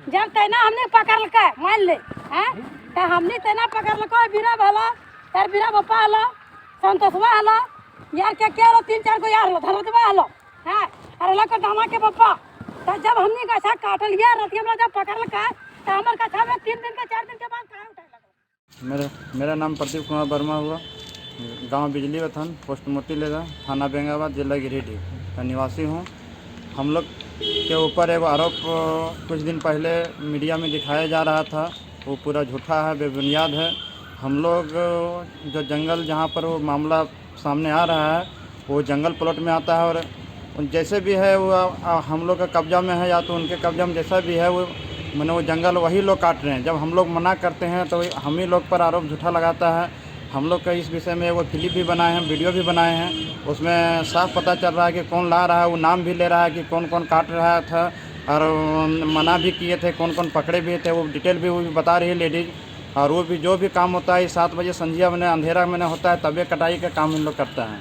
जब तैना हमने पकड़ लका मान ले हैं त हमने तैना पकड़ लका बीरा वाला तार बीरा बापा हलो संतोषवा हलो यार के हलो 3-4 को यार हलो धरतवा हलो हैं अरे लका दामा के बापा त जब हमने गछा काटल गया रतिया में जब पकड़ लका त हमर गछा में 3 दिन के 4 दिन के बाद काहे उठाए लगा। मेरा नाम प्रदीप कुमार वर्मा हुआ, गांव बिजली बथान, पोस्ट मोतीलेदा, थाना बेंगाबाद, जिला गिरिडीह का निवासी हूं। हम लोग के ऊपर एक आरोप कुछ दिन पहले मीडिया में दिखाया जा रहा था, वो पूरा झूठा है, बेबुनियाद है। हम लोग जो जंगल जहाँ पर वो मामला सामने आ रहा है वो जंगल प्लॉट में आता है और जैसे भी है वो हम लोग का कब्जा में है या तो उनके कब्जा में जैसा भी है वो मैंने वो जंगल वही लोग काट रहे हैं। जब हम लोग मना करते हैं तो हम ही लोग पर आरोप झूठा लगाता है। हम लोग का इस विषय में वो क्लिप भी बनाए हैं, वीडियो भी बनाए हैं, उसमें साफ पता चल रहा है कि कौन ला रहा है, वो नाम भी ले रहा है कि कौन कौन काट रहा था और मना भी किए थे, कौन कौन पकड़े भी थे, वो डिटेल भी वो भी बता रही है लेडीज़। और वो भी जो भी काम होता है 7 बजे संझिया में अंधेरा में होता है तभी कटाई का काम हम लोग करता है।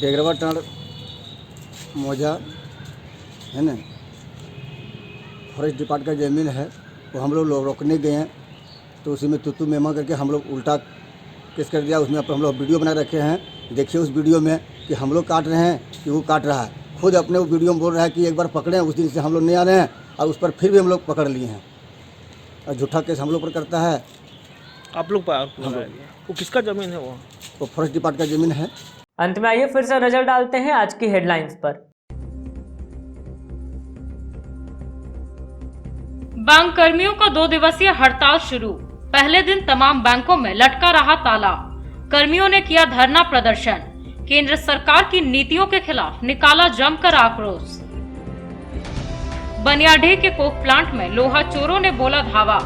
डेगरवाटार मौजा है ना, फॉरेस्ट डिपार्टमेंट का ज़मीन है, वो हम लोग रोकने गए हैं तो उसी में तुतु मेमा करके हम लोग उल्टा केस कर दिया। उसमें हम लोग वीडियो बना रखे हैं, देखिए उस वीडियो में कि हम लोग काट रहे हैं कि वो काट रहा है। खुद अपने वो वीडियो में बोल रहा है कि एक बार पकड़े हैं, उस दिन से हम लोग नहीं आ रहे हैं और उस पर फिर भी हम लोग पकड़ लिए हैं और झूठा केस हम लोग पर करता है। आप लोग वो किसका ज़मीन है? वो फॉरेस्ट डिपार्टमेंट का ज़मीन है। अंत में आइए फिर से नजर डालते हैं आज की हेडलाइंस पर। बैंक कर्मियों का 2 दिवसीय हड़ताल शुरू। पहले दिन तमाम बैंकों में लटका रहा ताला। कर्मियों ने किया धरना प्रदर्शन। केंद्र सरकार की नीतियों के खिलाफ निकाला जमकर आक्रोश। बनियाडीह के कोक प्लांट में लोहा चोरों ने बोला धावा।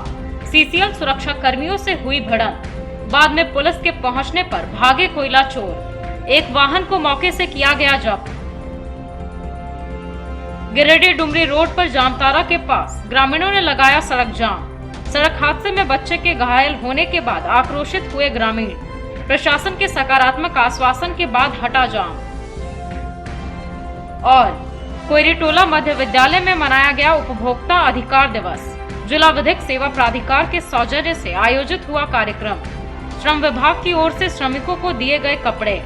सीसीएल सुरक्षा कर्मियों से हुई भिड़ंत। बाद में पुलिस के पहुंचने पर भागे कोयला चोर। एक वाहन को मौके से किया गया जब्त। गिरिडीह डुमरी रोड पर जामतारा के पास ग्रामीणों ने लगाया सड़क जाम। सड़क हादसे में बच्चे के घायल होने के बाद आक्रोशित हुए ग्रामीण। प्रशासन के सकारात्मक आश्वासन के बाद हटा जाम। और कोयरीटोला मध्य विद्यालय में मनाया गया उपभोक्ता अधिकार दिवस। जिला विधिक सेवा प्राधिकार के सौजन्य से आयोजित हुआ कार्यक्रम। श्रम विभाग की ओर से श्रमिकों को दिए गए कपड़े।